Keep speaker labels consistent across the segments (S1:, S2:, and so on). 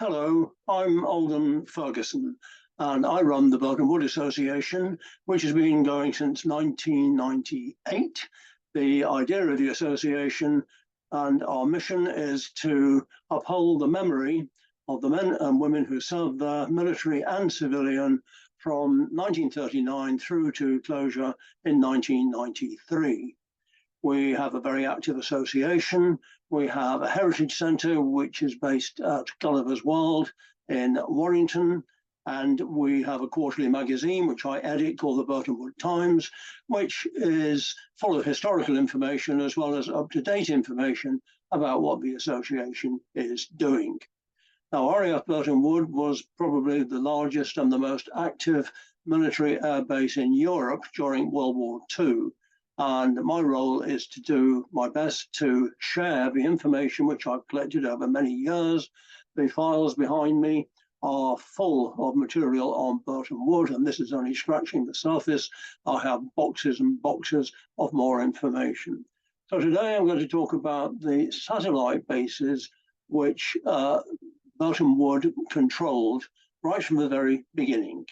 S1: Hello, I'm Alden Ferguson, and I run the Burtonwood Association, which has been going since 1998. The idea of the association and our mission is to uphold the memory of the men and women who served there, military and civilian, from 1939 through to closure in 1993. We have a very active association. We have a heritage centre, which is based at Gulliver's World in Warrington. And we have a quarterly magazine, which I edit, called the Burtonwood Times, which is full of historical information as well as up-to-date information about what the association is doing. Now, RAF Burtonwood was probably the largest and the most active military air base in Europe during World War II. And my role is to do my best to share the information which I've collected over many years. The files behind me are full of material on Burtonwood, and this is only scratching the surface. I have boxes and boxes of more information. So today I'm going to talk about the satellite bases which Burtonwood controlled right from the very beginning.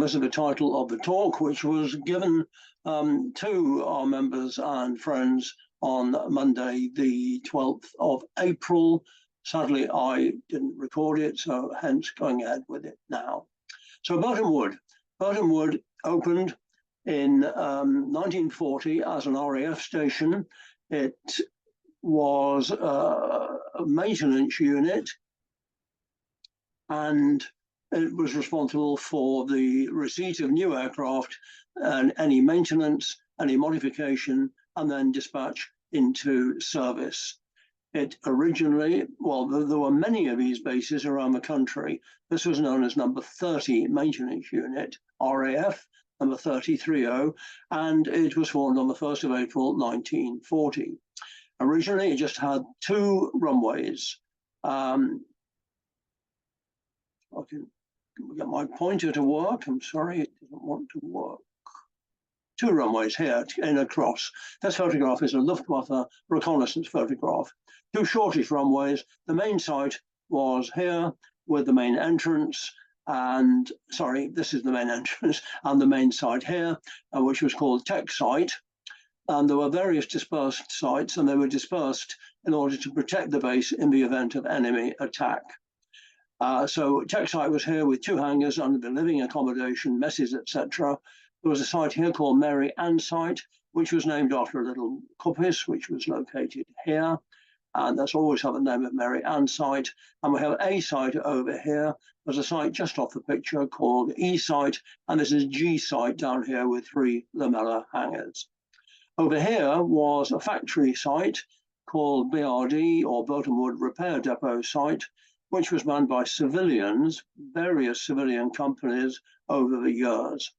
S1: This is the title of the talk, which was given to our members and friends on Monday, the 12th of April. Sadly, I didn't record it, so hence going ahead with it now. So Burtonwood opened in 1940 as an RAF station. It was a maintenance unit, and it was responsible for the receipt of new aircraft and any maintenance, any modification, and then dispatch into service. It originally, well, there were many of these bases around the country. This was known as number 30 Maintenance Unit, RAF, number 330, and it was formed on the 1st of April, 1940. Originally, it just had two runways. I can get my pointer to work. I'm sorry, it doesn't want to work. Two runways here in a cross. This photograph is a Luftwaffe reconnaissance photograph. Two shortish runways. The main site was here with the main entrance, and sorry, this is the main entrance, and the main site here, which was called Tech Site. And there were various dispersed sites, and they were dispersed in order to protect the base in the event of enemy attack. So Tech Site was here with two hangars under the living accommodation, messes, etc. There was a site here called Mary Ann Site, which was named after a little coppice, which was located here. And that's always had the name of Mary Ann Site. And we have a site over here. There's a site just off the picture called E Site, and this is G Site down here with three Lamella hangars. Over here was a factory site called BRD, or Burtonwood Repair Depot Site, which was manned by civilians, various civilian companies over the years.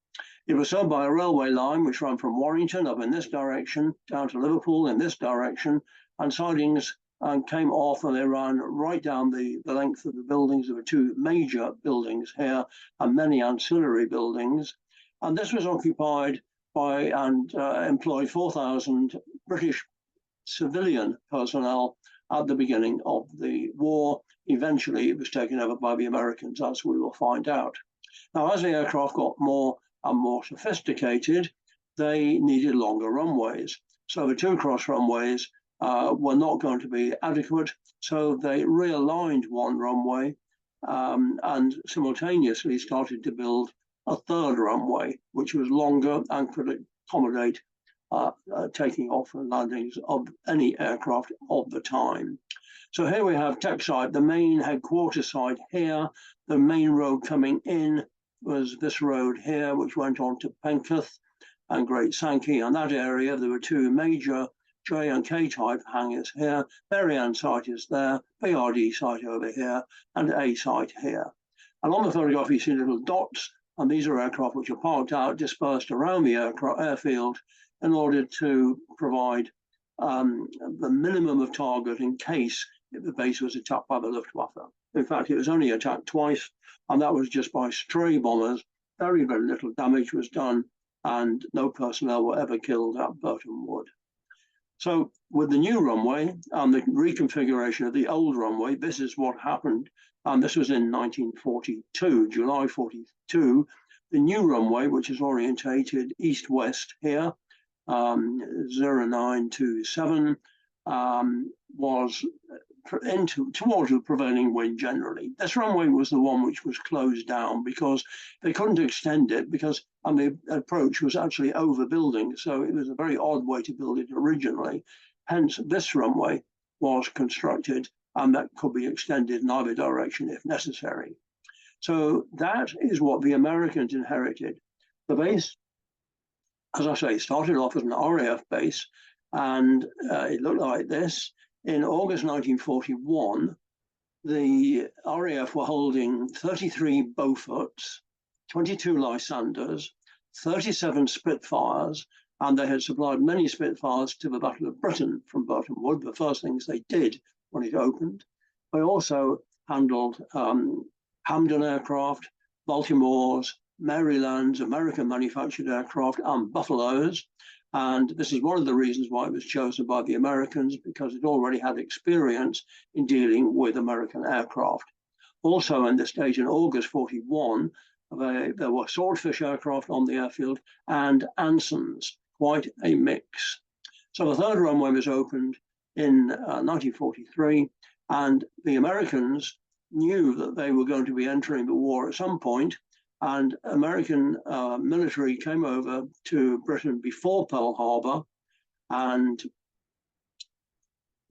S1: It was served by a railway line which ran from Warrington up in this direction, down to Liverpool in this direction, and sidings came off and they ran right down the length of the buildings. There were two major buildings here and many ancillary buildings. And this was occupied by and employed 4,000 British civilian personnel at the beginning of the war. Eventually, it was taken over by the Americans, as we will find out. Now, as the aircraft got more and more sophisticated, they needed longer runways. So the two cross runways were not going to be adequate, so they realigned one runway and simultaneously started to build a third runway, which was longer and could accommodate taking off and landings of any aircraft of the time. So here we have Tech Site, the main headquarters site here. The main road coming in was this road here, which went on to Penketh and Great Sankey. And that area, there were two major J and K type hangars here. Mary Ann Site is there, BRD site over here, and A site here. And on the photograph, you see little dots, and these are aircraft which are parked out, dispersed around the airfield in order to provide the minimum of target in case the base was attacked by the Luftwaffe. In fact, it was only attacked twice, and that was just by stray bombers. Very, very little damage was done and no personnel were ever killed at Burtonwood. So with the new runway and the reconfiguration of the old runway, this is what happened. And this was in 1942, July 42. The new runway, which is orientated east-west here, 0927, was towards the prevailing wind generally. This runway was the one which was closed down because they couldn't extend it and the approach was actually overbuilding. So it was a very odd way to build it originally. Hence, this runway was constructed and that could be extended in either direction if necessary. So that is what the Americans inherited. The base, as I say, started off as an RAF base, and it looked like this. In August 1941, the RAF were holding 33 Beauforts, 22 Lysanders, 37 Spitfires, and they had supplied many Spitfires to the Battle of Britain from Burtonwood, the first things they did when it opened. They also handled Hamden aircraft, Baltimore's, Maryland's, American manufactured aircraft, and Buffaloes. And this is one of the reasons why it was chosen by the Americans, because it already had experience in dealing with American aircraft. Also in this stage, in August 41, there were Swordfish aircraft on the airfield and Ansons, quite a mix. So the third runway was opened in 1943, and the Americans knew that they were going to be entering the war at some point, and American military came over to Britain before Pearl Harbor, and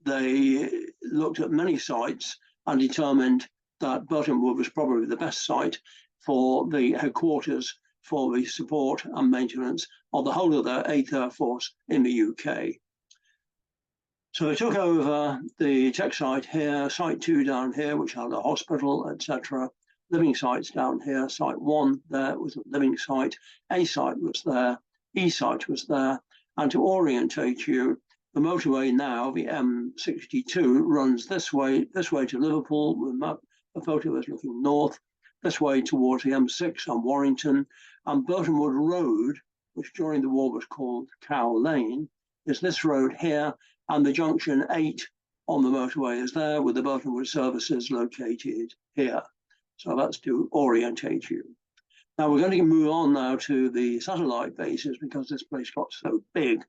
S1: they looked at many sites and determined that Burtonwood was probably the best site for the headquarters for the support and maintenance of the whole of the 8th Air Force in the UK. So they took over the tech site here, Site 2 down here, which had a hospital, etc. Living sites down here, Site 1 there was a living site, A site was there, E site was there, and to orientate you, the motorway now, the M62, runs this way to Liverpool. The photo is looking north, this way towards the M6 and Warrington, and Burtonwood Road, which during the war was called Cow Lane, is this road here, and the junction 8 on the motorway is there, with the Burtonwood services located here. So that's to orientate you. Now we're going to move on now to the satellite bases because this place got so big.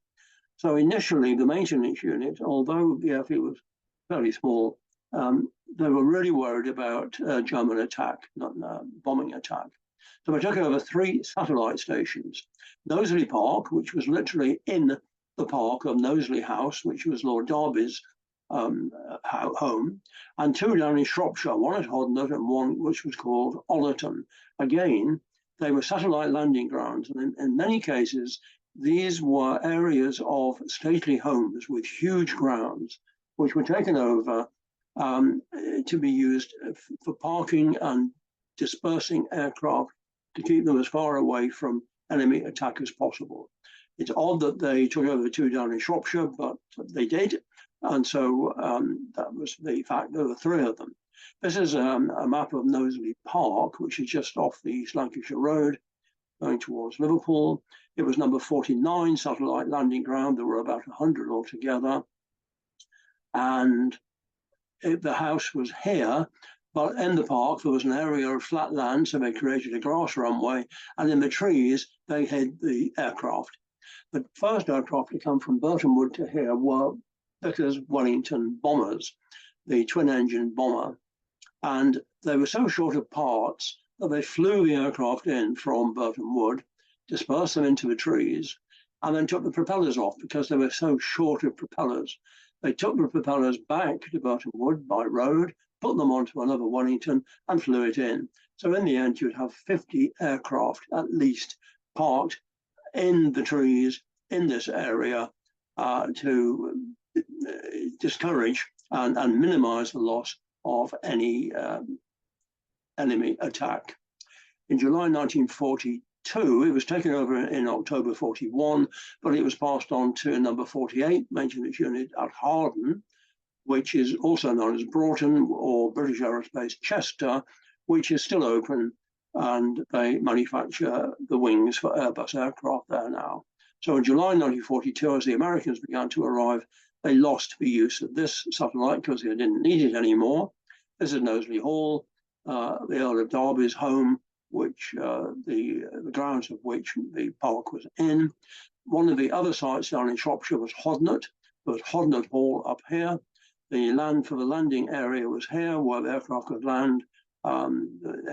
S1: So initially the maintenance unit, although the airfield was fairly small, they were really worried about German attack, not bombing attack. So they took over 3 satellite stations. Knowsley Park, which was literally in the park of Knowsley House, which was Lord Derby's home, and 2 down in Shropshire, one at Hodnett and one which was called Ollerton. Again, they were satellite landing grounds, and in many cases, these were areas of stately homes with huge grounds, which were taken over to be used for parking and dispersing aircraft to keep them as far away from enemy attack as possible. It's odd that they took over the 2 down in Shropshire, but they did. And so that was the fact. There were 3 of them. This is a map of Knowsley Park, which is just off the East Lancashire Road, going towards Liverpool. It was number 49 satellite landing ground. There were about 100 altogether. And the house was here, but in the park there was an area of flat land, so they created a grass runway, and in the trees they hid the aircraft. The first aircraft to come from Burtonwood to here were Vickers Wellington bombers, the twin-engine bomber, and they were so short of parts that they flew the aircraft in from Burtonwood, dispersed them into the trees, and then took the propellers off because they were so short of propellers. They took the propellers back to Burtonwood by road, put them onto another Wellington, and flew it in. So in the end, you'd have 50 aircraft at least parked in the trees in this area to discourage and minimize the loss of any enemy attack. In July 1942, it was taken over in October 41, but it was passed on to number 48 maintenance unit at Harden, which is also known as Broughton or British Aerospace Chester, which is still open and they manufacture the wings for Airbus aircraft there now. So in July 1942, as the Americans began to arrive, they lost the use of this satellite because they didn't need it anymore. This is Knowsley Hall, the Earl of Derby's home, which the grounds of which the park was in. One of the other sites down in Shropshire was Hodnett. There was Hodnett Hall up here. The land for the landing area was here, where the aircraft could land.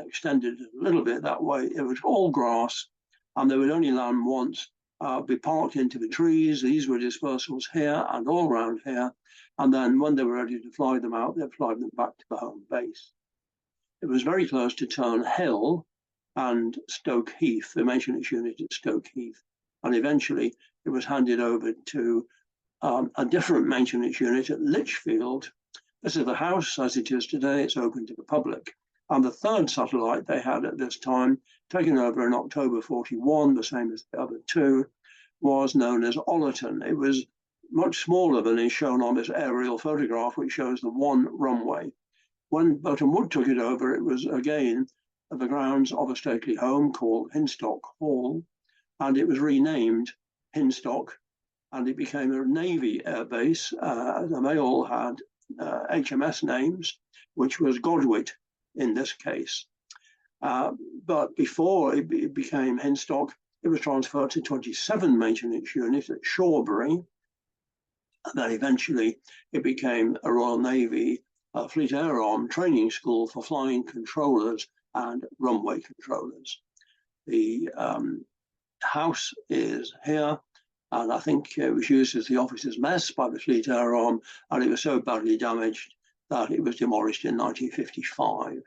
S1: Extended a little bit that way. It was all grass, and they would only land once, be parked into the trees. These were dispersals here and all around here. And then when they were ready to fly them out, they'd fly them back to the home base. It was very close to Turnhill and Stoke Heath, the maintenance unit at Stoke Heath. And eventually it was handed over to a different maintenance unit at Lichfield. This is the house as it is today. It's open to the public. And the third satellite they had at this time, taken over in October 41, the same as the other two, was known as Ollerton. It was much smaller than is shown on this aerial photograph, which shows the one runway. When Burtonwood took it over, it was again at the grounds of a stately home called Hinstock Hall, and it was renamed Hinstock, and it became a Navy airbase. And they all had HMS names, which was Godwit in this case. But before it became Hinstock, it was transferred to 27 maintenance units at Shawbury. And then eventually it became a Royal Navy Fleet Air Arm training school for flying controllers and runway controllers. The house is here, and I think it was used as the officers' mess by the Fleet Air Arm, and it was so badly damaged that it was demolished in 1955.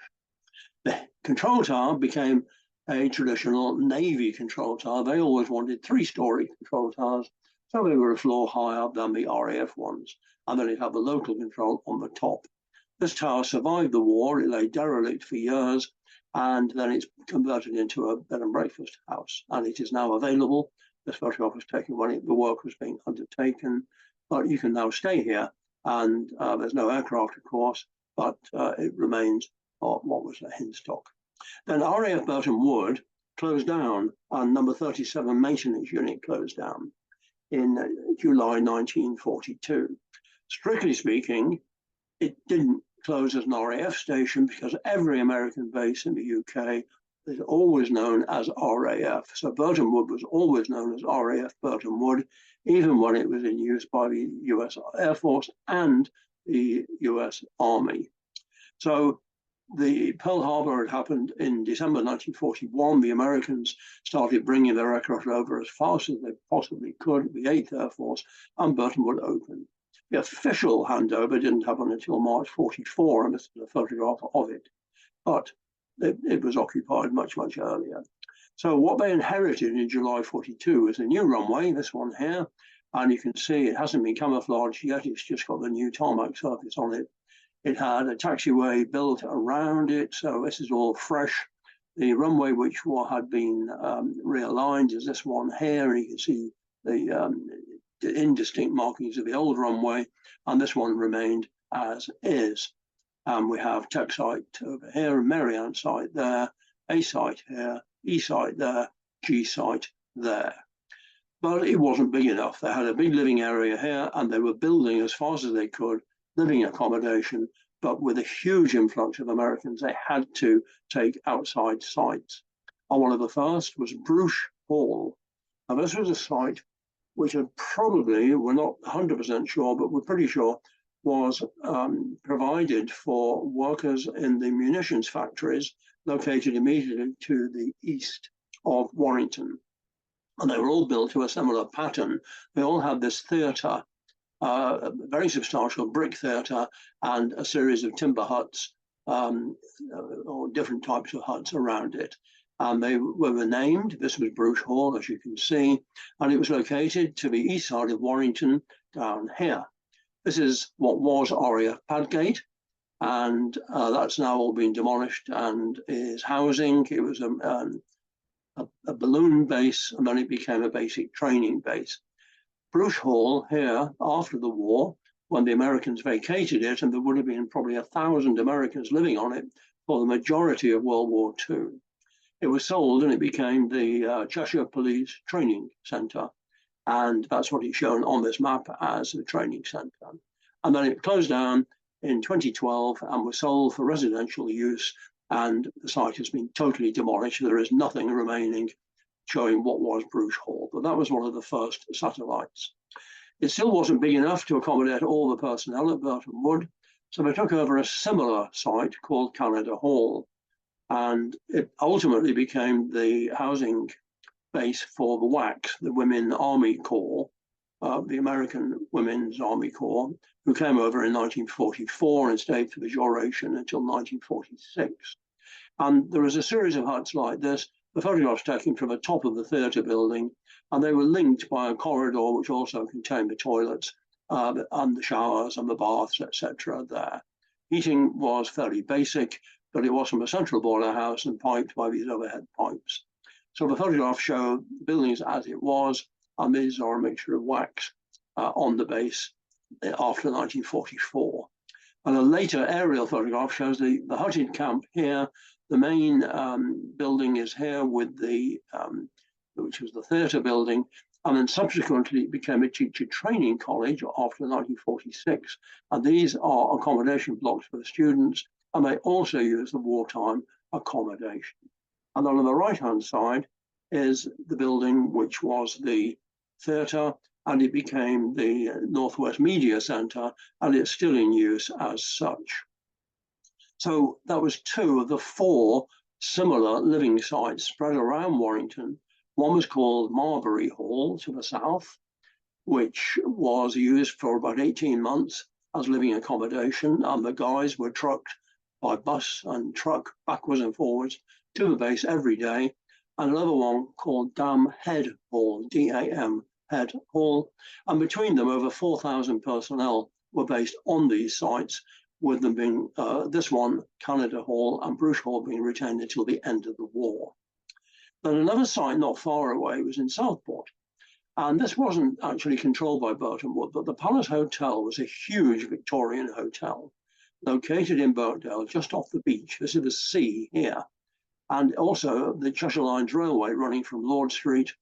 S1: The control tower became a traditional Navy control tower. They always wanted three-story control towers, so they were a floor higher than the RAF ones, and then it had the local control on the top. This tower survived the war. It lay derelict for years, and then it's converted into a bed and breakfast house, and it is now available. This photograph was taken when the work was being undertaken, but you can now stay here, and there's no aircraft, of course, but it remains what was a Hinstock. Then RAF Burtonwood closed down, and number 37 maintenance unit closed down in July 1942. Strictly speaking, it didn't close as an RAF station because every American base in the UK is always known as RAF. So Burtonwood was always known as RAF Burtonwood, even when it was in use by the US Air Force and the US Army. So the Pearl Harbor had happened in December 1941. The Americans started bringing their aircraft over as fast as they possibly could, the 8th Air Force, and Burtonwood opened. The official handover didn't happen until March 44, and this is a photograph of it. But it was occupied much, much earlier. So what they inherited in July 42 is a new runway, this one here, and you can see it hasn't been camouflaged yet. It's just got the new tarmac surface on it. It had a taxiway built around it, so this is all fresh. The runway which had been realigned is this one here, and you can see the indistinct markings of the old runway, and this one remained as is. We have Tech site over here, Marianne site there, A site here, E site there, G site there. But it wasn't big enough. They had a big living area here, and they were building as fast as they could living accommodation, but with a huge influx of Americans, they had to take outside sites. And one of the first was Bruce Hall. And this was a site which had probably, we're not 100% sure, but we're pretty sure, was provided for workers in the munitions factories located immediately to the east of Warrington. And they were all built to a similar pattern. They all had this theatre, a very substantial brick theatre, and a series of timber huts, or different types of huts around it. And they were named. This was Bruce Hall, as you can see, and it was located to the east side of Warrington, down here. This is what was RAF Padgate, and that's now all been demolished and is housing. It was a balloon base, and then it became a basic training base. Bruce Hall here, after the war, when the Americans vacated it, and there would have been probably 1,000 Americans living on it for the majority of World War II. it was sold and it became the Cheshire Police Training Centre. And that's what it's shown on this map as the training centre. And then it closed down in 2012 and was sold for residential use. And the site has been totally demolished. There is nothing remaining showing what was Bruges Hall. But that was one of the first satellites. It still wasn't big enough to accommodate all the personnel at Burtonwood. So they took over a similar site called Canada Hall. And it ultimately became the housing base for the WACS, the Women Army Corps, the American Women's Army Corps, who came over in 1944 and stayed for the duration until 1946. And there was a series of huts like this, the photographs taken from the top of the theatre building, and they were linked by a corridor which also contained the toilets and the showers and the baths, etc. there. Heating was fairly basic, but it was from a central boiler house and piped by these overhead pipes. So the photographs show the buildings as it was, and these are a mixture of WACS on the base after 1944. And a later aerial photograph shows the hutted camp here. The main building is here with the, which was the theatre building, and then subsequently it became a teacher training college after 1946. And these are accommodation blocks for the students, and they also use the wartime accommodation. And then on the right-hand side is the building which was the theatre, and it became the Northwest Media Centre, and it's still in use as such. So that was two of the four similar living sites spread around Warrington. One was called Marbury Hall to the south, which was used for about 18 months as living accommodation, and the guys were trucked by bus and truck backwards and forwards to the base every day. And another one called Dam Head Hall, D-A-M Head Hall. And between them, over 4,000 personnel were based on these sites, with them being this one, Canada Hall, and Bruges Hall being retained until the end of the war. Then another site not far away was in Southport. And this wasn't actually controlled by Burtonwood, but the Palace Hotel was a huge Victorian hotel located in Birkdale, just off the beach. This is the sea here. And also the Cheshire Lines Railway running from Lord Street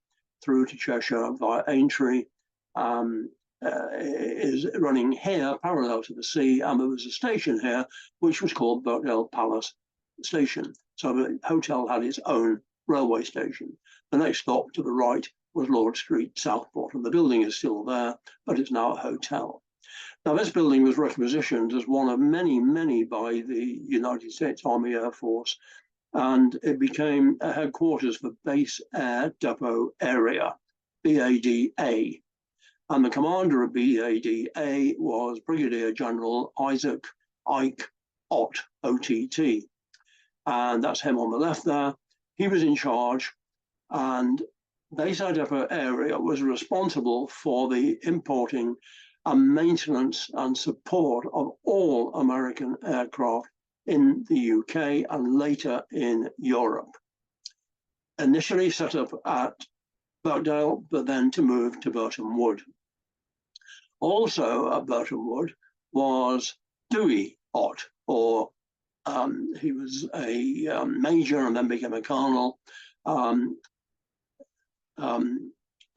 S1: through to Cheshire via Aintree is running here parallel to the sea. And there was a station here which was called Birkdale Palace Station. So the hotel had its own railway station. The next stop to the right was Lord Street, Southport, and the building is still there, but it's now a hotel. Now, this building was requisitioned as one of many, many by the United States Army Air Force, and it became a headquarters for Base Air Depot Area, BADA. And the commander of BADA was Brigadier General Isaac Ike Ott, OTT. And that's him on the left there. He was in charge, and Base Air Depot Area was responsible for the importing and maintenance and support of all American aircraft in the UK and later in Europe. Initially set up at Birkdale, but then to move to Burtonwood. Also at Burtonwood was Dewey Ott, or he was a major and then became a colonel. I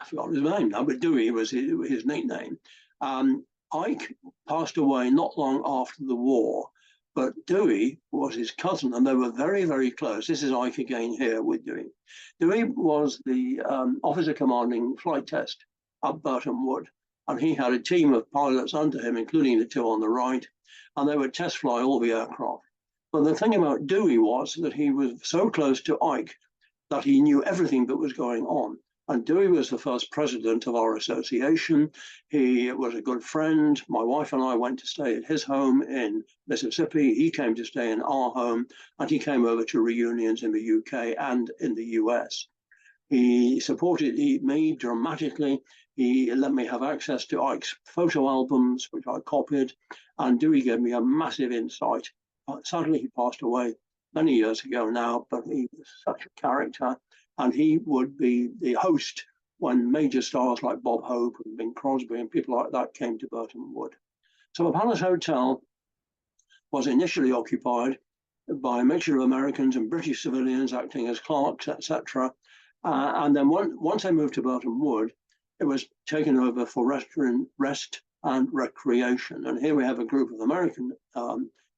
S1: forgot his name now, but Dewey was his nickname. Ike passed away not long after the war, but Dewey was his cousin, and they were very, very close. This is Ike again here with Dewey. Dewey was the officer commanding flight test at Burtonwood, and he had a team of pilots under him, including the two on the right, and they would test fly all the aircraft. But the thing about Dewey was that he was so close to Ike that he knew everything that was going on. And Dewey was the first president of our association. He was a good friend. My wife and I went to stay at his home in Mississippi. He came to stay in our home, and he came over to reunions in the UK and in the US. He supported me dramatically. He let me have access to Ike's photo albums, which I copied, and Dewey gave me a massive insight. Sadly, he passed away many years ago now, but he was such a character. And he would be the host when major stars like Bob Hope and Bing Crosby and people like that came to Burtonwood. So the Palace Hotel was initially occupied by a mixture of Americans and British civilians acting as clerks, etc. And then once they moved to Burton Wood, it was taken over for rest and recreation. And here we have a group of American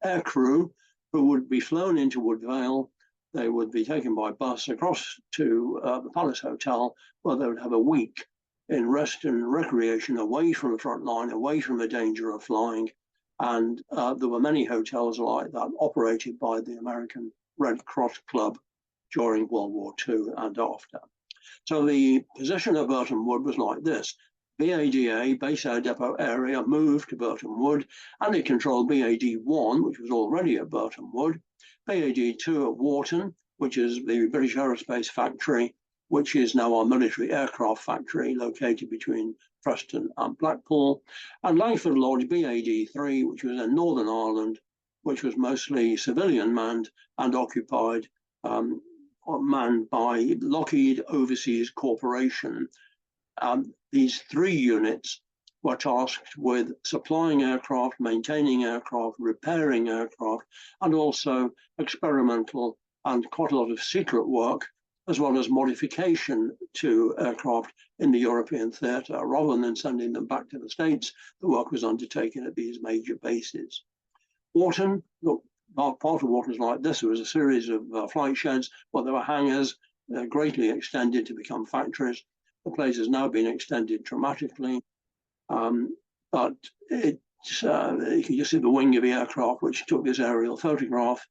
S1: air crew who would be flown into Woodvale. They would be taken by bus across to the Palace Hotel, where they would have a week in rest and recreation, away from the front line, away from the danger of flying. And there were many hotels like that operated by the American Red Cross Club during World War II and after. So the position of Burton Wood was like this. BADA, Base Air Depot area, moved to Burton Wood, and it controlled BAD-1, which was already at Burton Wood, BAD-2 at Warton, which is the British Aerospace Factory, which is now our military aircraft factory located between Preston and Blackpool, and Langford Lodge BAD-3, which was in Northern Ireland, which was mostly civilian manned and occupied, manned by Lockheed Overseas Corporation. These three units were tasked with supplying aircraft, maintaining aircraft, repairing aircraft, and also experimental and quite a lot of secret work, as well as modification to aircraft in the European theatre. Rather than sending them back to the States, the work was undertaken at these major bases. Warton, look, part of Warton is like this. There was a series of flight sheds, but there were hangars greatly extended to become factories. The place has now been extended dramatically, but you can just see the wing of the aircraft, which took this aerial photograph.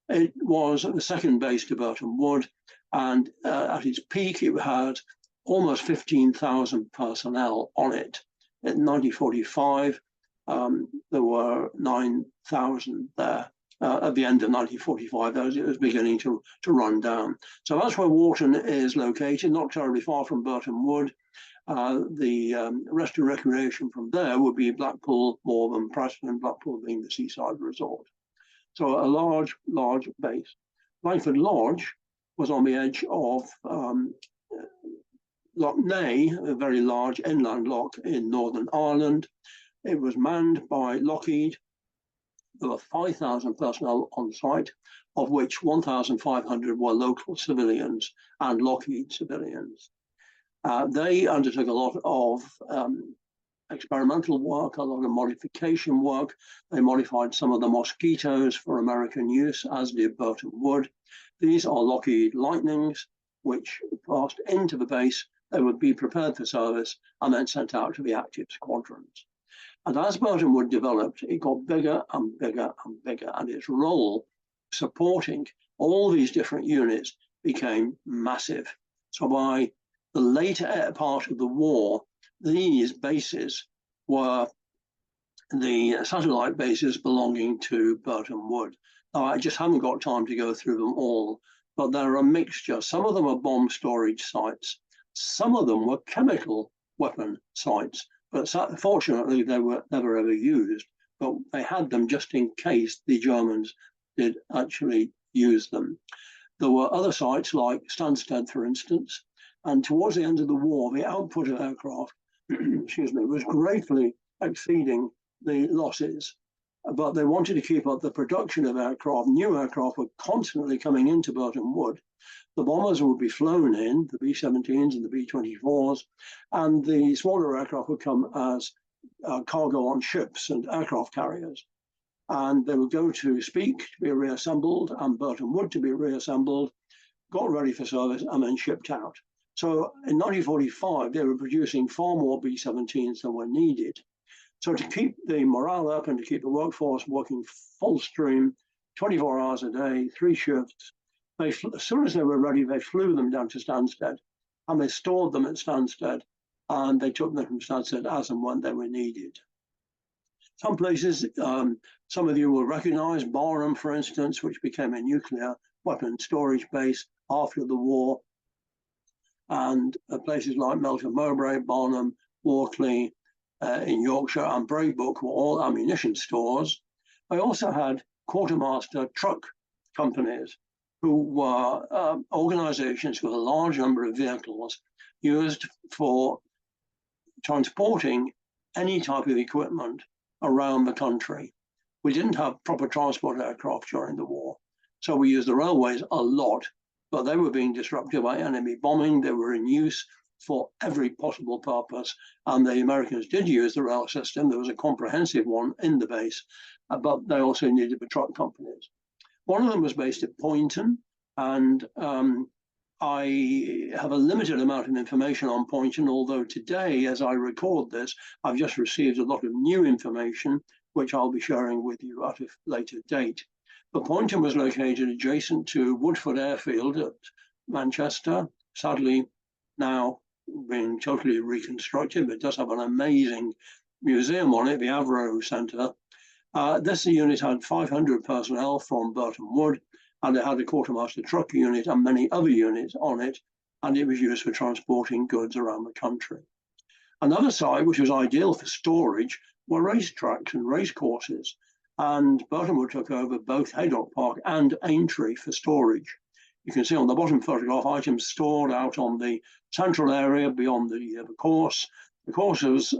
S1: It was the second base to Burton Wood, and at its peak, it had almost 15,000 personnel on it. In 1945, there were 9,000 there. At the end of 1945, it was beginning to run down. So that's where Warton is located, not terribly far from Burton Wood. The rest and recreation from there would be Blackpool, more than Preston, Blackpool being the seaside resort. So a large base. Langford Lodge was on the edge of Loch Ney, a very large inland lock in Northern Ireland. It was manned by Lockheed. There were 5,000 personnel on site, of which 1,500 were local civilians and Lockheed civilians. They undertook a lot of experimental work, a lot of modification work. They modified some of the Mosquitoes for American use, as did Burton Wood. These are Lockheed Lightnings, which passed into the base. They would be prepared for service and then sent out to the active squadrons. And as Burton Wood developed, it got bigger and bigger and bigger, and its role supporting all these different units became massive. So by the later part of the war, these bases were the satellite bases belonging to Burton Wood. Now, I just haven't got time to go through them all, but they're a mixture. Some of them are bomb storage sites. Some of them were chemical weapon sites, but fortunately they were never ever used. But they had them just in case the Germans did actually use them. There were other sites like Stansted, for instance, and towards the end of the war, the output of aircraft, excuse me, was greatly exceeding the losses. But they wanted to keep up the production of aircraft. New aircraft were constantly coming into Burton Wood. The bombers would be flown in, the B-17s and the B-24s, and the smaller aircraft would come as cargo on ships and aircraft carriers. And they would go to Speke to be reassembled and Burton Wood to be reassembled, got ready for service, and then shipped out. So in 1945, they were producing far more B-17s than were needed. So to keep the morale up and to keep the workforce working full stream, 24 hours a day, 3 shifts, as soon as they were ready, they flew them down to Stansted, and they stored them at Stansted, and they took them from Stansted as and when they were needed. Some places, some of you will recognize Barham, for instance, which became a nuclear weapon storage base after the war, and places like Melton Mowbray, Barnham, Wortley, in Yorkshire, and Braybrook were all ammunition stores. They also had quartermaster truck companies, who were organizations with a large number of vehicles used for transporting any type of equipment around the country. We didn't have proper transport aircraft during the war. So we used the railways a lot, but they were being disrupted by enemy bombing. They were in use for every possible purpose. And the Americans did use the rail system. There was a comprehensive one in the base, but they also needed the truck companies. One of them was based at Poynton, and I have a limited amount of information on Poynton, although today, as I record this, I've just received a lot of new information, which I'll be sharing with you at a later date. But Poynton was located adjacent to Woodford Airfield at Manchester, sadly now being totally reconstructed, but it does have an amazing museum on it, the Avro Centre. This unit had 500 personnel from Burtonwood, and it had a quartermaster truck unit and many other units on it, and it was used for transporting goods around the country. Another site, which was ideal for storage, were racetracks and race courses, and Burtonwood took over both Haydock Park and Aintree for storage. You can see on the bottom photograph items stored out on the central area beyond the course. The course was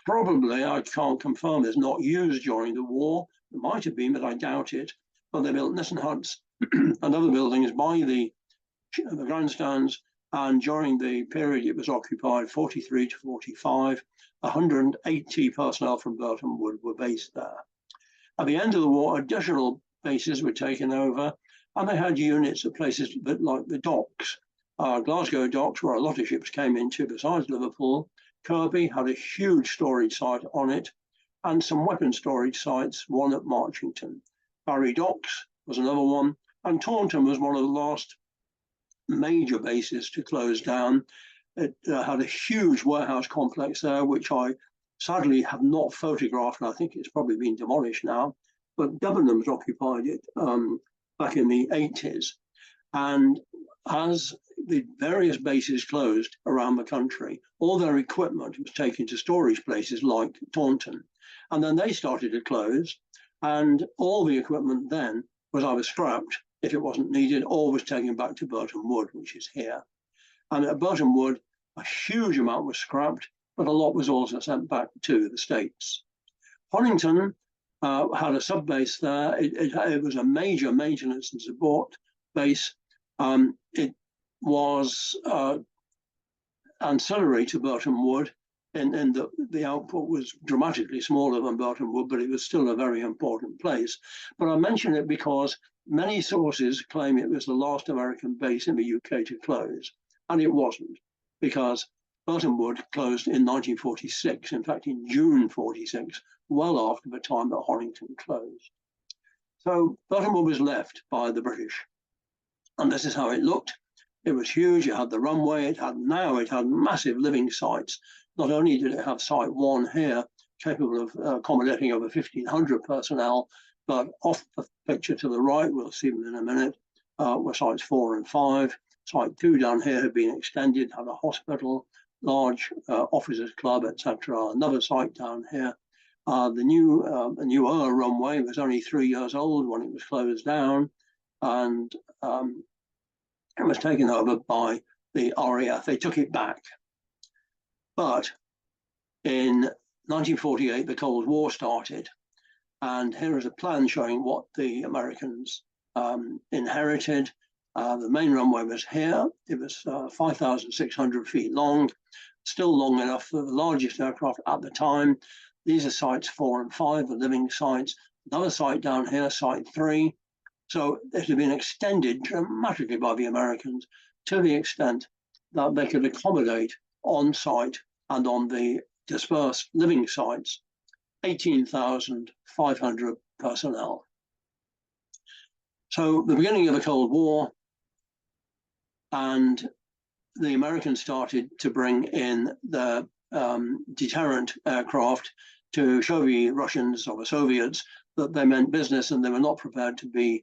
S1: probably, I can't confirm, is not used during the war. It might have been, but I doubt it. But they built Nissen huts and other buildings by the grandstands, and during the period it was occupied, 43 to 45, 180 personnel from Burtonwood were based there. At the end of the war, additional bases were taken over, and they had units at places like the docks. Glasgow docks, where a lot of ships came into besides Liverpool. Kirby had a huge storage site on it, and some weapon storage sites, one at Marchington. Barry Docks was another one, and Taunton was one of the last major bases to close down. It had a huge warehouse complex there, which I sadly have not photographed, and I think it's probably been demolished now, but Debenhams occupied it back in the 80s. And as the various bases closed around the country, all their equipment was taken to storage places like Taunton. And then they started to close, and all the equipment then was either scrapped if it wasn't needed, or was taken back to Burtonwood, which is here. And at Burtonwood, a huge amount was scrapped, but a lot was also sent back to the States. Honington had a sub-base there. It was a major maintenance and support base. It was ancillary to Burtonwood, and the output was dramatically smaller than Burtonwood, but it was still a very important place. But I mention it because many sources claim it was the last American base in the UK to close, and it wasn't, because Burtonwood closed in 1946, in fact in June 46, well after the time that Honington closed. So Burtonwood was left by the British, and this is how it looked. It was huge, it had the runway, it had massive living sites. Not only did it have Site 1 here, capable of accommodating over 1,500 personnel, but off the picture to the right, we'll see them in a minute, were Sites 4 and 5. Site 2 down here had been extended, had a hospital, large officers' club, etc. Another site down here. The newer runway was only 3 years old when it was closed down, and it was taken over by the RAF. They took it back. But in 1948, the Cold War started, and here is a plan showing what the Americans inherited. The main runway was here. It was 5,600 feet long, still long enough for the largest aircraft at the time. These are Sites 4 and 5, the living sites. Another site down here, Site 3. So it had been extended dramatically by the Americans to the extent that they could accommodate on site and on the dispersed living sites 18,500 personnel. So the beginning of the Cold War, and the Americans started to bring in the deterrent aircraft to show the Russians or the Soviets that they meant business, and they were not prepared to be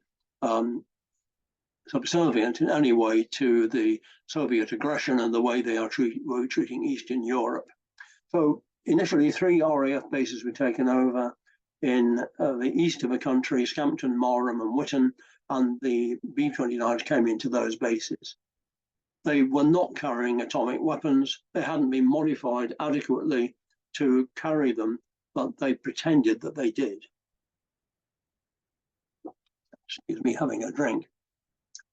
S1: subservient in any way to the Soviet aggression and the way they were treating Eastern Europe. So initially 3 RAF bases were taken over in the east of the country, Scampton, Marham and Witton, and the B-29s came into those bases. They were not carrying atomic weapons. They hadn't been modified adequately to carry them, but they pretended that they did. excuse me, having a drink.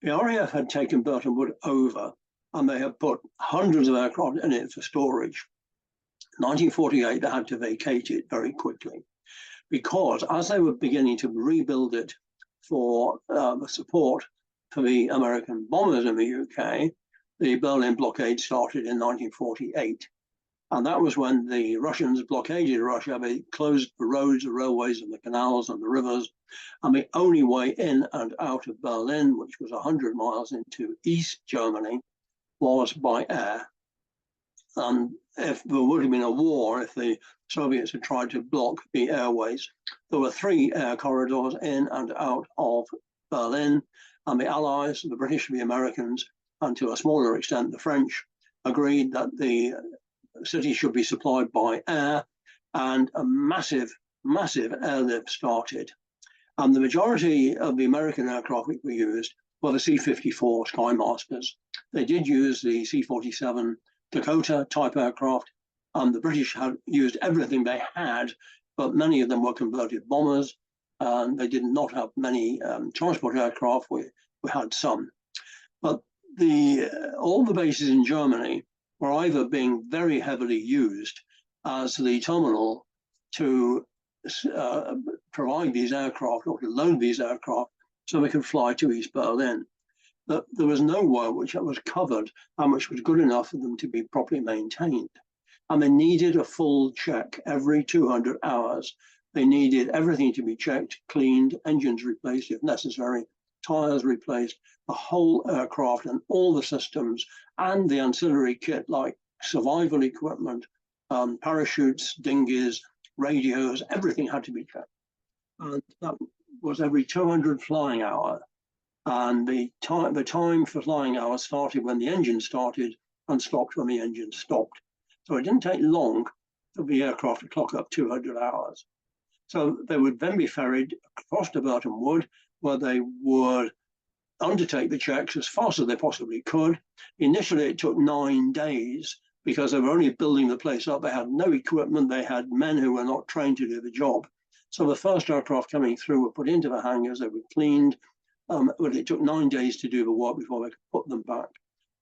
S1: The RAF had taken Burtonwood over, and they had put hundreds of aircraft in it for storage. In 1948, they had to vacate it very quickly, because as they were beginning to rebuild it for the support for the American bombers in the UK, the Berlin blockade started in 1948. And that was when the Russians blockaded Russia. They closed the roads, the railways, and the canals and the rivers. And the only way in and out of Berlin, which was 100 miles into East Germany, was by air. And if there would have been a war, if the Soviets had tried to block the airways, there were 3 air corridors in and out of Berlin. And the Allies, the British, the Americans, and to a smaller extent the French, agreed that the city should be supplied by air, and a massive airlift started. And the majority of the American aircraft which were used were the C-54 Skymasters. They did use the C-47 Dakota type aircraft, and the British had used everything they had, but many of them were converted bombers, and they did not have many transport aircraft. We had some. But all the bases in Germany were either being very heavily used as the terminal to provide these aircraft or to load these aircraft so they could fly to East Berlin. But there was nowhere which was covered and which was good enough for them to be properly maintained. And they needed a full check every 200 hours. They needed everything to be checked, cleaned, engines replaced if necessary, tires replaced, the whole aircraft and all the systems and the ancillary kit like survival equipment, parachutes, dinghies, radios, everything had to be checked. And that was every 200 flying hour. And the time for flying hours started when the engine started and stopped when the engine stopped. So it didn't take long for the aircraft to clock up 200 hours. So they would then be ferried across to Burtonwood, where they would undertake the checks as fast as they possibly could. Initially, it took 9 days because they were only building the place up. They had no equipment. They had men who were not trained to do the job. So the first aircraft coming through were put into the hangars. They were cleaned. But it took 9 days to do the work before they could put them back.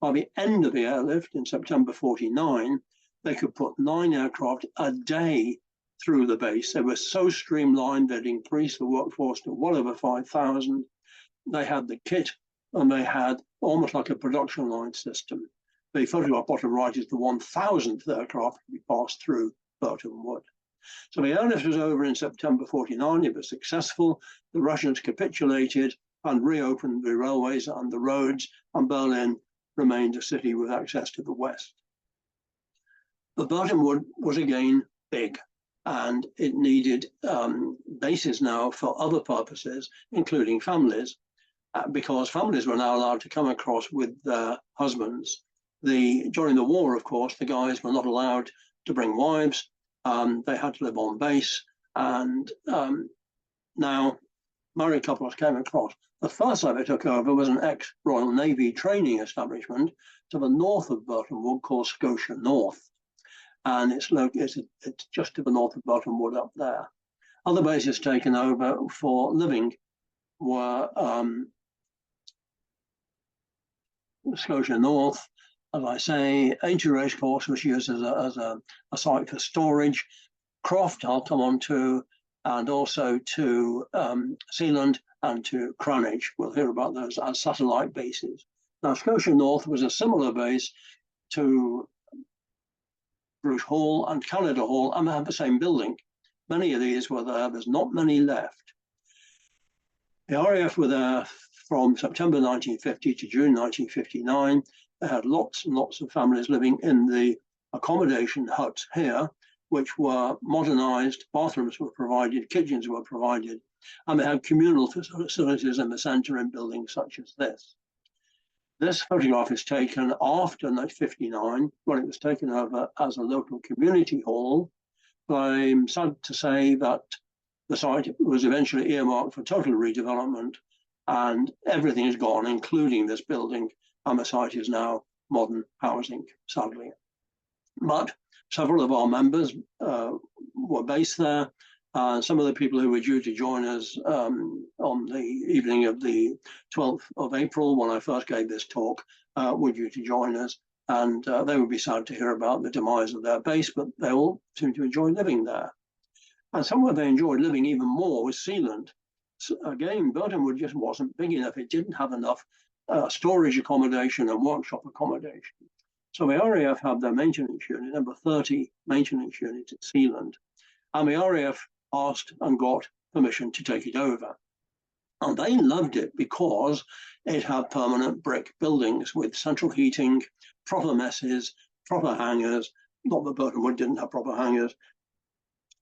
S1: By the end of the airlift in September 49, they could put 9 aircraft a day through the base. They were so streamlined, they'd increased the workforce to well over 5,000. They had the kit, and they had almost like a production line system. The photograph bottom right is the 1,000th aircraft to be passed through Burtonwood. So the airlift was over in September 49. It was successful. The Russians capitulated and reopened the railways and the roads, and Berlin remained a city with access to the west. But Burtonwood was again big, and it needed bases now for other purposes, including families, because families were now allowed to come across with their husbands. During the war, of course, the guys were not allowed to bring wives. They had to live on base, and now married couples came across. The first site they took over was an ex-Royal Navy training establishment to the north of Burtonwood called Scotia North. And it's just to the north of Burtonwood up there. Other bases taken over for living were Scotia North, as I say, Aintree Racecourse was used as a site for storage. Croft, I'll come on to, and also to Sealand and to Cranage. We'll hear about those as satellite bases. Now, Scotia North was a similar base to Bruce Hall and Canada Hall, and they had the same building. Many of these were there. There's not many left. The RAF were there from September 1950 to June 1959. They had lots and lots of families living in the accommodation huts here, which were modernized. Bathrooms were provided, kitchens were provided, and they had communal facilities in the center in buildings such as this. This photograph is taken after 1959, when it was taken over as a local community hall. I'm sad to say that the site was eventually earmarked for total redevelopment, and everything is gone, including this building, and the site is now modern housing, sadly. But several of our members were based there, Some of the people who were due to join us on the evening of the 12th of April, when I first gave this talk, were due to join us. And they would be sad to hear about the demise of their base, but they all seem to enjoy living there. And somewhere they enjoyed living even more was Sealand. So again, Burtonwood just wasn't big enough. It didn't have enough storage accommodation and workshop accommodation. So the RAF had their maintenance unit, number 30 maintenance unit at Sealand. And the RAF asked and got permission to take it over. And they loved it because it had permanent brick buildings with central heating, proper messes, proper hangars. Not that Burtonwood didn't have proper hangars.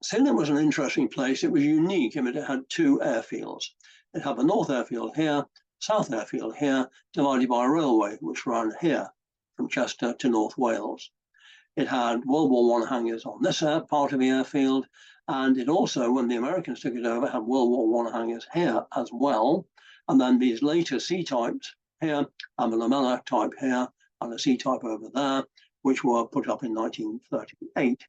S1: Sealand was an interesting place. It was unique in that it had two airfields. It had the North Airfield here, South Airfield here, divided by a railway, which ran here from Chester to North Wales. It had World War I hangars on this part of the airfield, and it also, when the Americans took it over, had World War I hangars here as well, and then these later C-types here, and the Lamella type here, and a C-type over there, which were put up in 1938.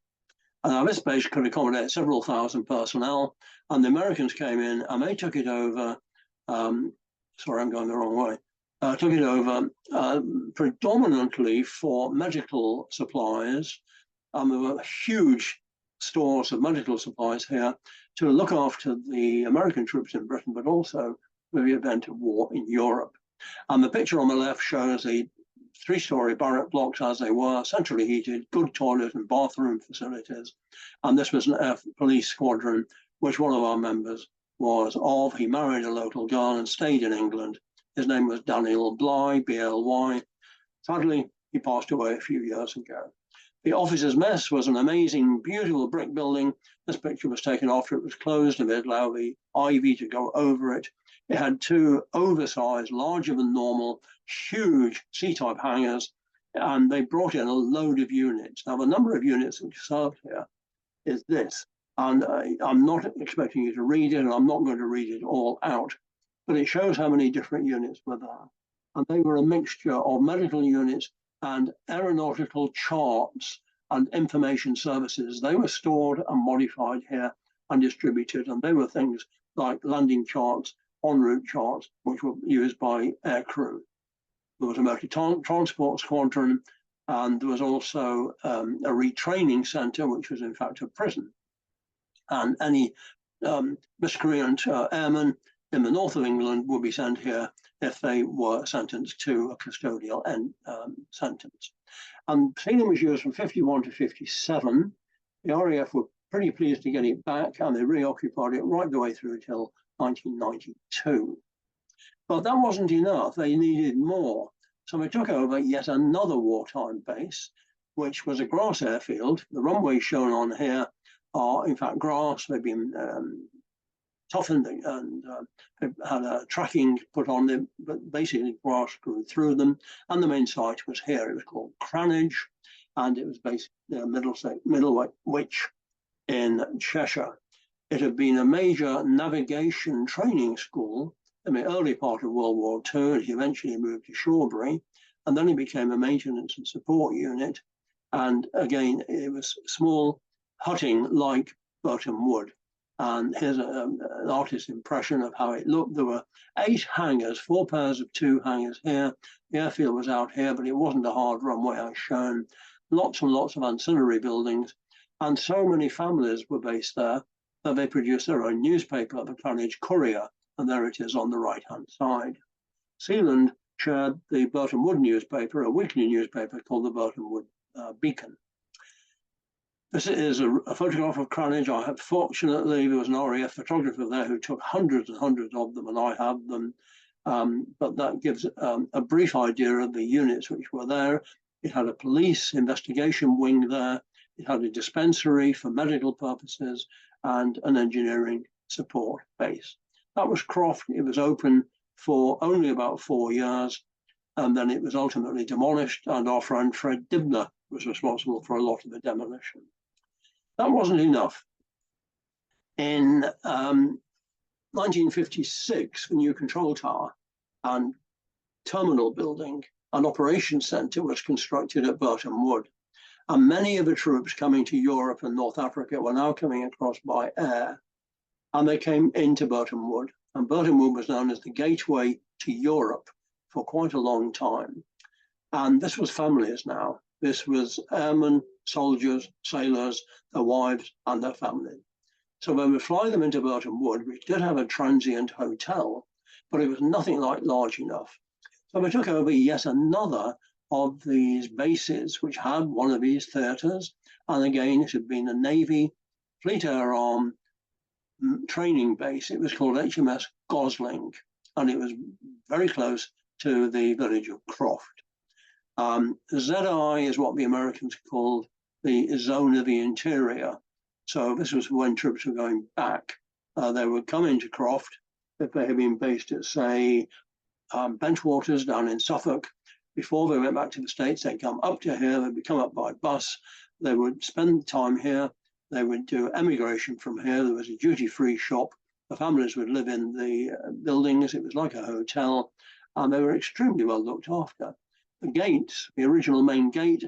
S1: This base could accommodate several thousand personnel, and the Americans came in and they took it over. Sorry, I'm going the wrong way. Took it over predominantly for medical supplies. There were huge stores of medical supplies here to look after the American troops in Britain, but also for the event of war in Europe. And the picture on the left shows the three-story barrack blocks as they were, centrally heated, good toilet and bathroom facilities. And this was an air police squadron, which one of our members was of. He married a local girl and stayed in England. His name was Daniel Bly, B-L-Y. Sadly, he passed away a few years ago. The officers' mess was an amazing, beautiful brick building. This picture was taken after it was closed, and it allowed the ivy to go over it. It had two oversized, larger than normal, huge C-type hangars, and they brought in a load of units. Now, the number of units which served here is this, and I'm not expecting you to read it, and I'm not going to read it all out, but it shows how many different units were there. And they were a mixture of medical units and aeronautical charts and information services. They were stored and modified here and distributed, and they were things like landing charts, en route charts, which were used by air crew. There was a motor transport squadron, and there was also a retraining centre, which was in fact a prison. And any miscreant airmen in the north of England would be sent here if they were sentenced to a custodial sentence. And Sealand was used from 51 to 57. The RAF were pretty pleased to get it back, and they reoccupied it right the way through until 1992. But that wasn't enough. They needed more. So they took over yet another wartime base, which was a grass airfield. The runways shown on here are, in fact, grass. They've been toughened and had a tracking put on them, but basically grass grew through them. And the main site was here. It was called Cranage, and it was based in Middlewich in Cheshire. It had been a major navigation training school in the early part of World War II. It eventually moved to Shawbury, and then it became a maintenance and support unit. And again, it was small, hutting like Burtonwood. And here's an artist's impression of how it looked. There were 8 hangars, 4 pairs of 2 hangars here. The airfield was out here, but it wasn't a hard runway as shown. Lots and lots of ancillary buildings. And so many families were based there that they produced their own newspaper, the Cranage Courier, and there it is on the right-hand side. Sealand shared the Burtonwood newspaper, a weekly newspaper called the Burtonwood Beacon. This is a photograph of Cranage. Fortunately, there was an RAF photographer there who took hundreds and hundreds of them, and I have them. But that gives a brief idea of the units which were there. It had a police investigation wing there. It had a dispensary for medical purposes and an engineering support base. That was Croft. It was open for only about 4 years, and then it was ultimately demolished, and our friend Fred Dibner was responsible for a lot of the demolition. That wasn't enough. In 1956, the new control tower and terminal building, an operations centre was constructed at Burtonwood. And many of the troops coming to Europe and North Africa were now coming across by air and they came into Burtonwood. And Burtonwood was known as the gateway to Europe for quite a long time. And this was families now. This was airmen, soldiers, sailors, their wives, and their families. So when we fly them into Burtonwood, we did have a transient hotel, but it was nothing like large enough. So we took over yet another of these bases, which had one of these theatres. And again, it had been a Navy Fleet Air Arm training base. It was called HMS Gosling, and it was very close to the village of Croft. ZI is what the Americans called the zone of the interior. So this was when troops were going back. They would come into Croft if they had been based at, say, Bentwaters down in Suffolk. Before they went back to the States, they'd come up to here, they'd come up by bus, they would spend time here, they would do emigration from here. There was a duty-free shop. The families would live in the buildings. It was like a hotel, and they were extremely well looked after. The gates, the original main gate,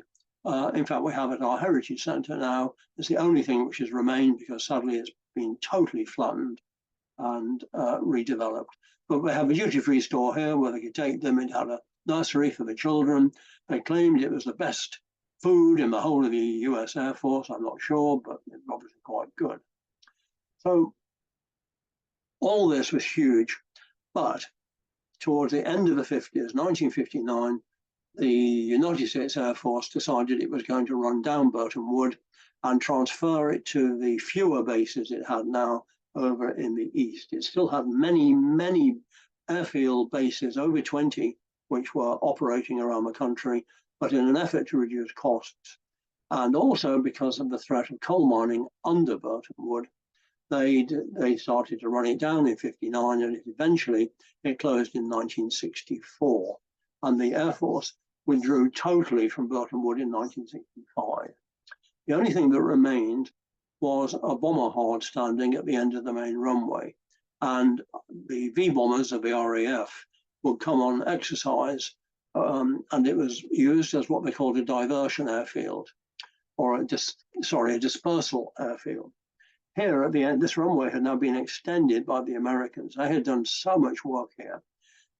S1: in fact, we have at our Heritage Centre now, is the only thing which has remained because sadly it's been totally flattened and redeveloped. But we have a duty-free store here where they could take them. It had a nursery for the children. They claimed it was the best food in the whole of the US Air Force. I'm not sure, but it's obviously quite good. So all this was huge. But towards the end of the 50s, 1959, the United States Air Force decided it was going to run down Burtonwood and transfer it to the fewer bases it had now over in the east. It still had many, many airfield bases, over 20, which were operating around the country, but in an effort to reduce costs, and also because of the threat of coal mining under Burtonwood, they started to run it down in 59, and eventually it closed in 1964. And the Air Force withdrew totally from Burtonwood in 1965. The only thing that remained was a bomber hard standing at the end of the main runway. And the V-bombers of the RAF would come on exercise, and it was used as what they called a diversion airfield, or a dispersal airfield. Here at the end, this runway had now been extended by the Americans. They had done so much work here.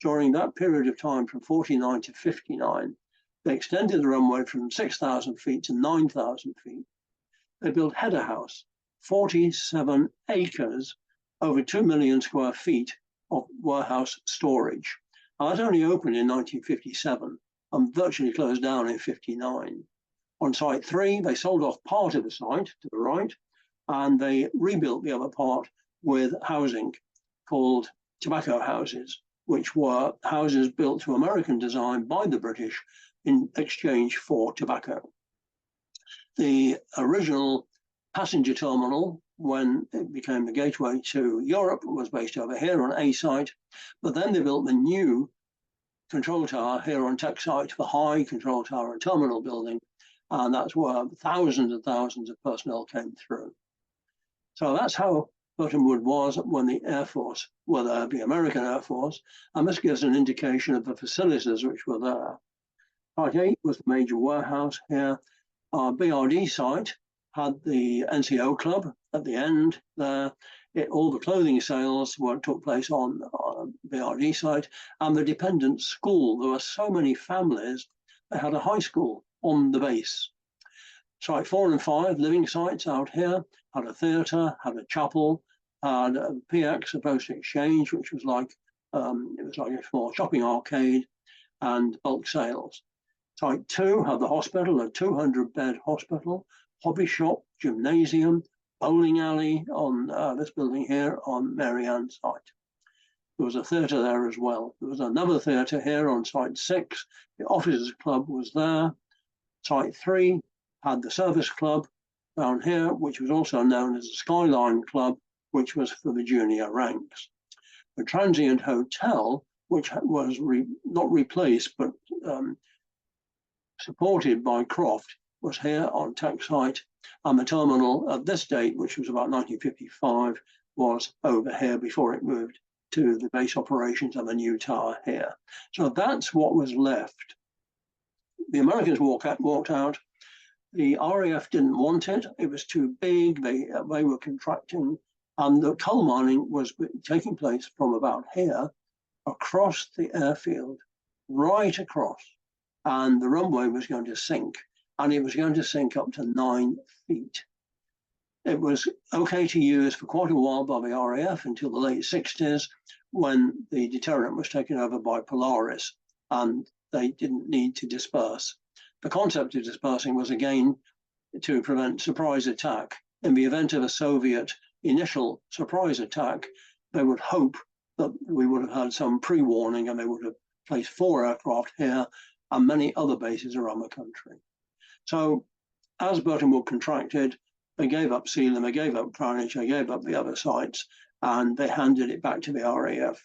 S1: During that period of time, from 49 to 59, they extended the runway from 6,000 feet to 9,000 feet. They built Header House, 47 acres, over 2 million square feet of warehouse storage. Now, that only opened in 1957 and virtually closed down in 59. On Site 3, they sold off part of the site to the right, and they rebuilt the other part with housing called tobacco houses, which were houses built to American design by the British in exchange for tobacco. The original passenger terminal, when it became the gateway to Europe, was based over here on A site, but then they built the new control tower here on Tech site, the high control tower and terminal building, and that's where thousands and thousands of personnel came through. So that's how Burtonwood was when the Air Force were there, the American Air Force, and this gives an indication of the facilities which were there. Site 8 was the major warehouse here. Our BRD site had the NCO club at the end there. All the clothing sales took place on BRD site, and the dependent school. There were so many families, they had a high school on the base. Site 4 and 5, living sites out here, had a theatre, had a chapel, had a PX, a post exchange, which was like it was like a small shopping arcade, and bulk sales. Site 2 had the hospital, a 200-bed hospital, hobby shop, gymnasium, bowling alley on this building here on Mary Ann's site. There was a theatre there as well. There was another theatre here on Site 6. The Officers Club was there. Site 3 had the Service Club down here, which was also known as the Skyline Club, which was for the junior ranks. The transient hotel, which was not replaced, but supported by Croft, was here on Tech site, and the terminal at this date, which was about 1955, was over here before it moved to the base operations and the new tower here. So that's what was left. The Americans walked out. The RAF didn't want it. It was too big. They were contracting And the coal mining was taking place from about here across the airfield, right across. And the runway was going to sink, and it was going to sink up to 9 feet. It was okay to use for quite a while by the RAF until the late 60s, when the deterrent was taken over by Polaris, and they didn't need to disperse. The concept of dispersing was again to prevent surprise attack. In the event of a Soviet initial surprise attack, they would hope that we would have had some pre-warning, and they would have placed 4 aircraft here and many other bases around the country. So as Burtonwood contracted, they gave up Sealand, they gave up Cranage, they gave up the other sites, and they handed it back to the RAF.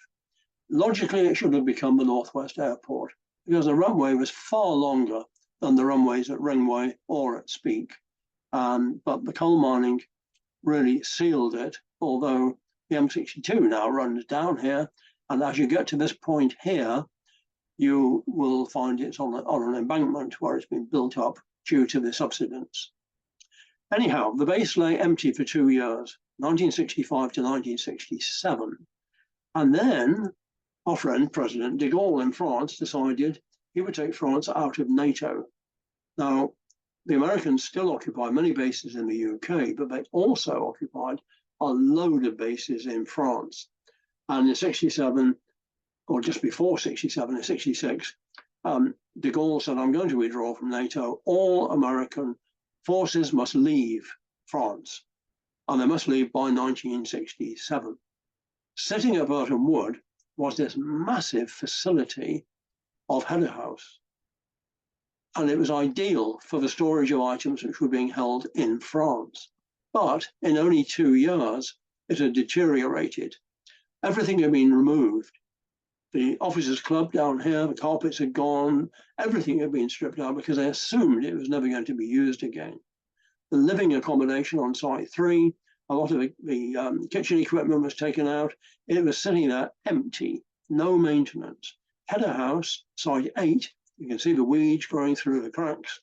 S1: Logically, it should have become the Northwest Airport, because the runway was far longer than the runways at Ringway or at Speke. But the coal mining really sealed it, although the M62 now runs down here, and as you get to this point here, you will find it's on an embankment where it's been built up due to the subsidence. Anyhow, the base lay empty for 2 years, 1965 to 1967. And then our friend, President de Gaulle in France, decided he would take France out of NATO. Now, the Americans still occupy many bases in the UK, but they also occupied a load of bases in France. And in 67, or just before 67, in 66, de Gaulle said, I'm going to withdraw from NATO. All American forces must leave France, and they must leave by 1967. Sitting at Burtonwood was this massive facility of header house, and it was ideal for the storage of items which were being held in France. But in only 2 years, it had deteriorated. Everything had been removed. The officers' club down here, the carpets had gone, everything had been stripped out because they assumed it was never going to be used again. The living accommodation on Site 3, a lot of the kitchen equipment was taken out. It was sitting there empty, no maintenance. Header house, Site 8, you can see the weeds growing through the cracks,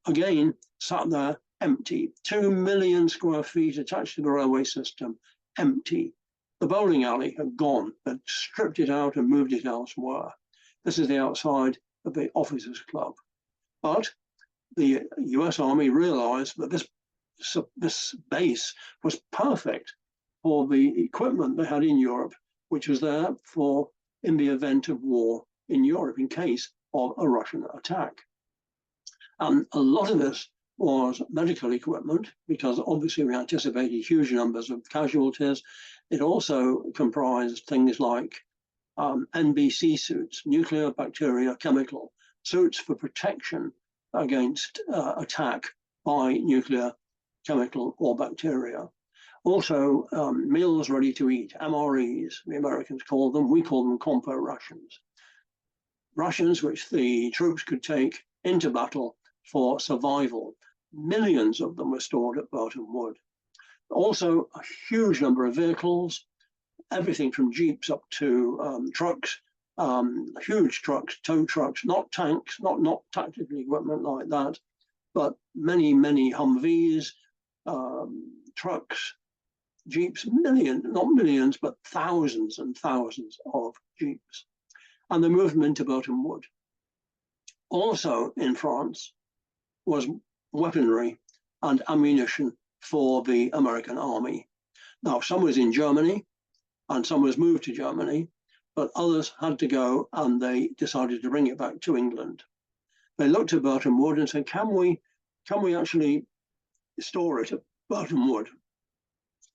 S1: again, sat there empty. 2 million square feet attached to the railway system, empty. The bowling alley had gone, had stripped it out and moved it elsewhere. This is the outside of the officers' club. But the US Army realized that this base was perfect for the equipment they had in Europe, which was there for in the event of war in Europe, in case of a Russian attack. And a lot of this was medical equipment, because obviously we anticipated huge numbers of casualties. It also comprised things like NBC suits, nuclear, bacteria, chemical, suits for protection against attack by nuclear, chemical, or bacteria. Also, meals ready to eat, MREs, the Americans call them, we call them compo rations. Rations which the troops could take into battle for survival. Millions of them were stored at Burtonwood. Also, a huge number of vehicles, everything from jeeps up to trucks, huge trucks, tow trucks, not tanks, not tactical equipment like that, but many, many Humvees, trucks, jeeps, not millions, but thousands and thousands of jeeps. And they moved them into Burtonwood. Also in France was weaponry and ammunition for the American Army. Now, some was in Germany and some was moved to Germany, but others had to go, and they decided to bring it back to England. They looked at Burtonwood and said, can we actually store it at Burtonwood?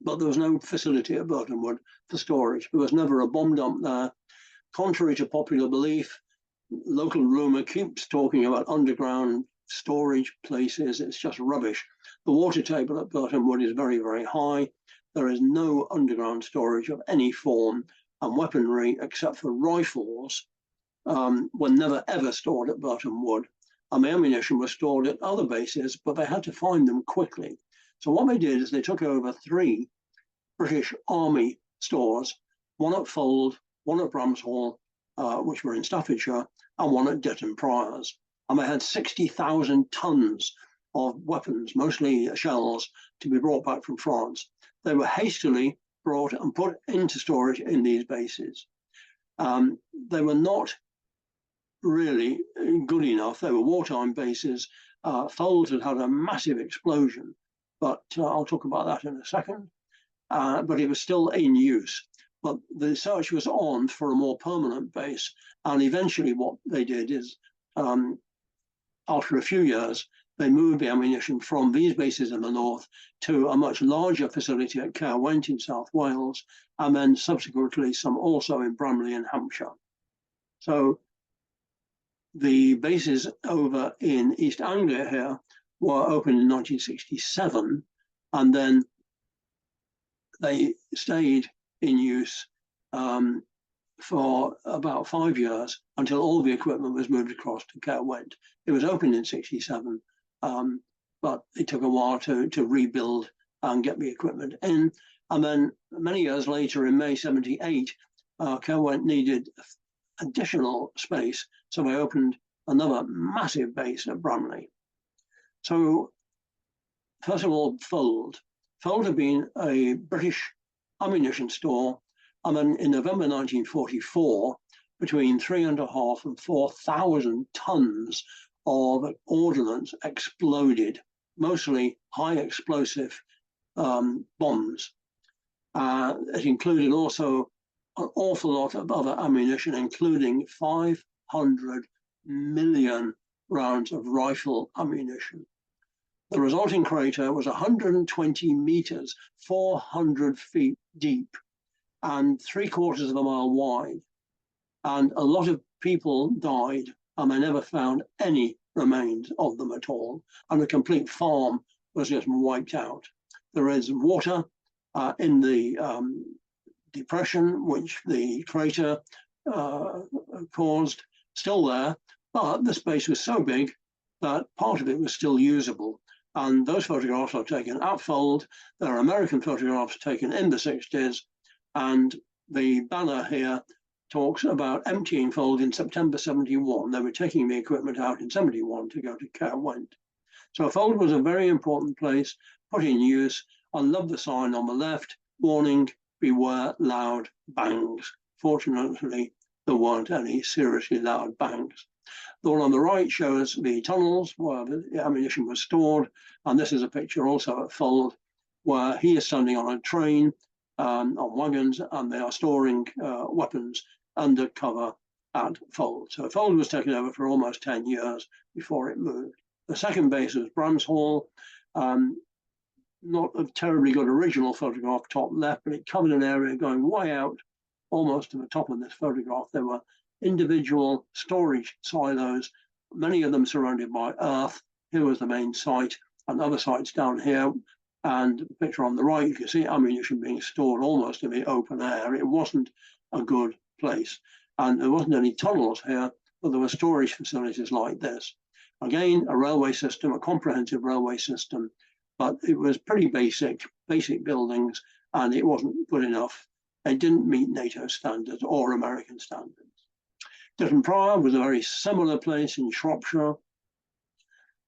S1: But there was no facility at Burtonwood for storage. There was never a bomb dump there. Contrary to popular belief, local rumor keeps talking about underground storage places. It's just rubbish. The water table at Burtonwood is very, very high. There is no underground storage of any form, and weaponry, except for rifles, were never ever stored at Burtonwood. And the ammunition was stored at other bases, but they had to find them quickly. So what they did is they took over 3 British Army stores, one at Fold, one at Bramshall, which were in Staffordshire, and one at Ditton Priors. And they had 60,000 tons of weapons, mostly shells, to be brought back from France. They were hastily brought and put into storage in these bases. They were not really good enough. They were wartime bases. Fold had had a massive explosion, but I'll talk about that in a second. But it was still in use. But the search was on for a more permanent base. And eventually what they did is, after a few years, they moved the ammunition from these bases in the north to a much larger facility at Caerwent in South Wales, and then subsequently some also in Bramley in Hampshire. So the bases over in East Anglia here were opened in 1967, and then they stayed in use for about 5 years until all the equipment was moved across to Caerwent. It was opened in 67, but it took a while to rebuild and get the equipment in. And then many years later, in May 78, Caerwent needed additional space, so they opened another massive base at Bramley. So first of all, Fold. Fold had been a British ammunition store, and then in November 1944, between 3.5 and 4,000 tons of ordnance exploded, mostly high explosive bombs. It included also an awful lot of other ammunition, including 500 million rounds of rifle ammunition. The resulting crater was 120 meters, 400 feet deep, and 3/4 of a mile wide. And a lot of people died, and they never found any remains of them at all. And the complete farm was just wiped out. There is water in the depression, which the crater caused, still there, but the space was so big that part of it was still usable. And those photographs are taken at Fold. There are American photographs taken in the 60s. And the banner here talks about emptying Fold in September 71. They were taking the equipment out in 71 to go to Caerwent. So Fold was a very important place, put in use. I love the sign on the left, warning, beware loud bangs. Fortunately, there weren't any seriously loud bangs. The one on the right shows the tunnels where the ammunition was stored. And this is a picture also at Fold, where he is standing on a train on wagons, and they are storing weapons under cover at Fold. So Fold was taken over for almost 10 years before it moved. The second base was Bramshall. Not a terribly good original photograph, top left, but it covered an area going way out, almost to the top of this photograph. There were individual storage silos, many of them surrounded by earth. Here was the main site, and other sites down here. And the picture on the right, you can see ammunition being stored almost in the open air. It wasn't a good place. And there wasn't any tunnels here, but there were storage facilities like this. Again, a railway system, a comprehensive railway system, but it was pretty basic buildings, and it wasn't good enough. It didn't meet NATO standards or American standards. Ditton Prior was a very similar place in Shropshire,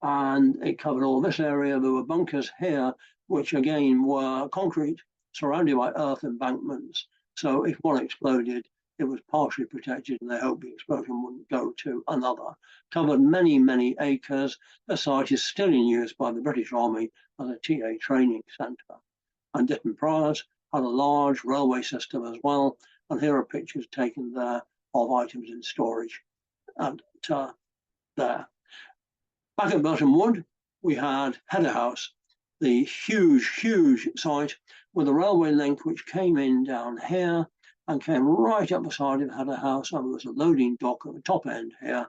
S1: and it covered all this area. There were bunkers here, which again were concrete, surrounded by earth embankments. So if one exploded, it was partially protected, and they hoped the explosion wouldn't go to another. Covered many, many acres. The site is still in use by the British Army as a TA training centre. And Ditton Priors had a large railway system as well. And here are pictures taken there of items in storage and there. Back at Burtonwood, we had Header House, the huge site with a railway link which came in down here and came right up the side of Header House, and there was a loading dock at the top end here.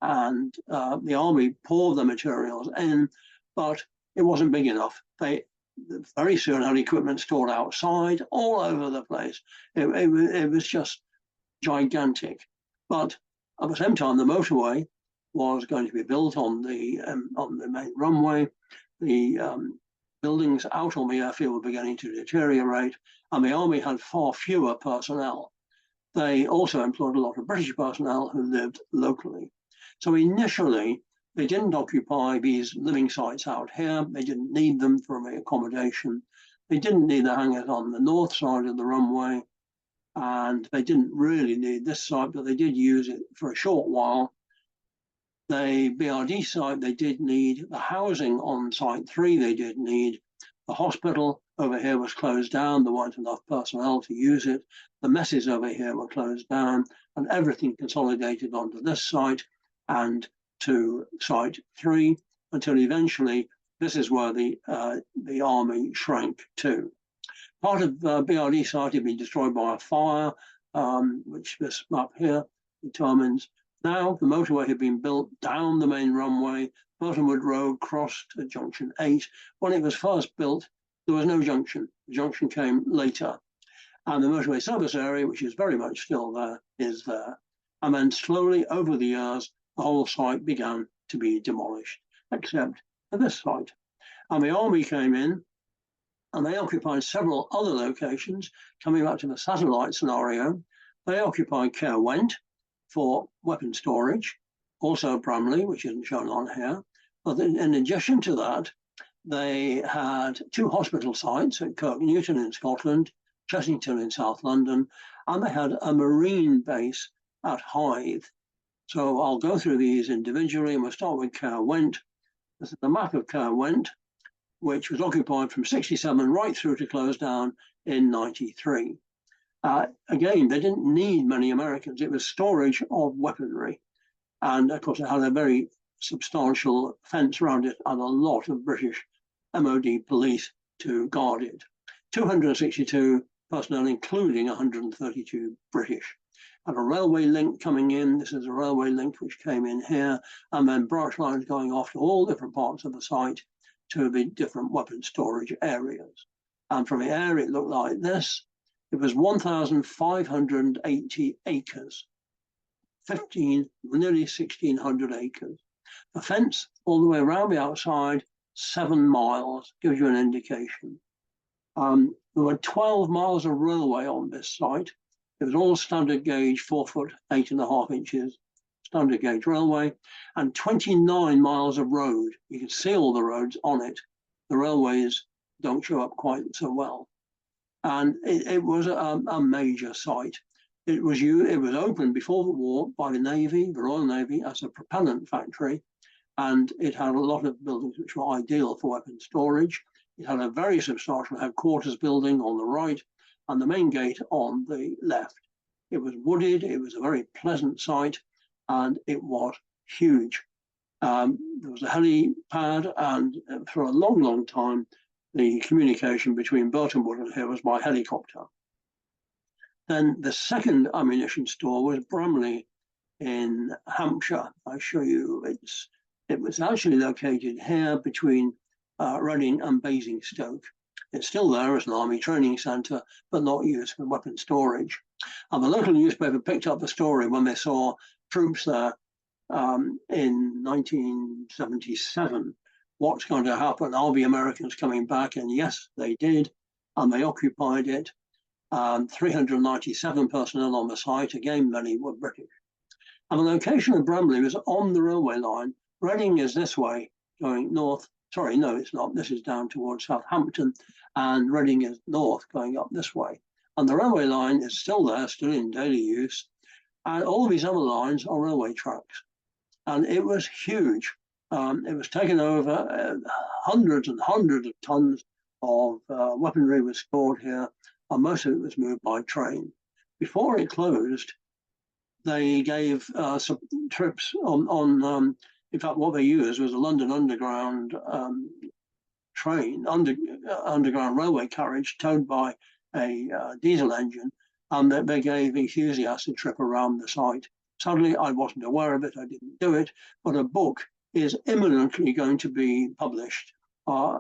S1: And the army poured the materials in, but it wasn't big enough. They very soon had equipment stored outside all over the place. It was just gigantic. But at the same time, the motorway was going to be built on the main runway. The buildings out on the airfield were beginning to deteriorate, and the army had far fewer personnel. They also employed a lot of British personnel who lived locally. So initially, they didn't occupy these living sites out here. They didn't need them for the accommodation. They didn't need the hangars on the north side of the runway, and they didn't really need this site, but they did use it for a short while. The BRD site, they did need the housing on Site 3, they did need the hospital over here was closed down, there weren't enough personnel to use it. The messes over here were closed down, and everything consolidated onto this site and to Site 3, until eventually this is where the army shrank to. Part of BRD site had been destroyed by a fire, which this map here determines. Now the motorway had been built down the main runway. Burtonwood Road crossed at junction 8. When it was first built, there was no junction. The junction came later. And the motorway service area, which is very much still there, is there. And then slowly over the years, the whole site began to be demolished, except for this site. And the army came in, and they occupied several other locations. Coming back to the satellite scenario, they occupied Caerwent for weapon storage, also Bramley, which isn't shown on here. But in addition to that, they had 2 hospital sites at Kirk Newton in Scotland, Chessington in South London, and they had a marine base at Hythe. So I'll go through these individually, and we'll start with Caerwent. This is the map of Caerwent, which was occupied from 67 right through to close down in 93. Again, they didn't need many Americans. It was storage of weaponry. And of course, it had a very substantial fence around it and a lot of British MOD police to guard it. 262 personnel, including 132 British. And a railway link coming in. This is a railway link which came in here, and then branch lines going off to all different parts of the site to the different weapon storage areas. And from the air, it looked like this. It was 1,580 acres, nearly 1,600 acres. The fence all the way around the outside, 7 miles, gives you an indication. There were 12 miles of railway on this site. It was all standard gauge, 4 foot, 8.5 inches, standard gauge railway, and 29 miles of road. You can see all the roads on it. The railways don't show up quite so well. And it was a major site. It was opened before the war by the Navy, the Royal Navy, as a propellant factory, and it had a lot of buildings which were ideal for weapon storage. It had a very substantial headquarters building on the right, and the main gate on the left. It was wooded, it was a very pleasant site, and it was huge. There was a helipad, and for a long, long time, the communication between Burtonwood and here was by helicopter. Then the second ammunition store was Bramley in Hampshire. I show you, it was actually located here between Reading and Basingstoke. It's still there as an army training centre, but not used for weapon storage. And the local newspaper picked up the story when they saw troops there in 1977. What's going to happen? Are the Americans coming back? And yes, they did, and they occupied it. 397 personnel on the site. Again, many were British. And the location of Bramley was on the railway line. Reading is this way, going north. Sorry, no, it's not. This is down towards Southampton, and Reading is north, going up this way. And the railway line is still there, still in daily use. And all these other lines are railway tracks. And it was huge. It was taken over. Hundreds and hundreds of tons of weaponry was stored here, and most of it was moved by train. Before it closed, they gave some trips on in fact, what they used was a London Underground train, underground railway carriage towed by a diesel engine, and they gave enthusiasts a trip around the site. Sadly, I wasn't aware of it, I didn't do it, but a book is imminently going to be published,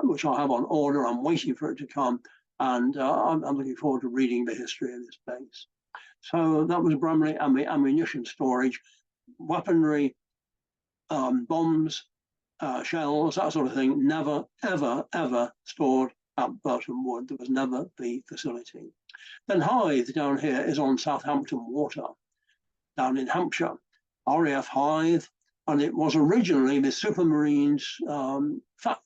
S1: which I have on order. I'm waiting for it to come, and I'm looking forward to reading the history of this base. So that was Bramley and the ammunition storage, weaponry, bombs, shells, that sort of thing, never, ever, ever stored at Burtonwood. There was never the facility. Then Hythe down here is on Southampton Water, down in Hampshire, RAF Hythe, and it was originally the Supermarines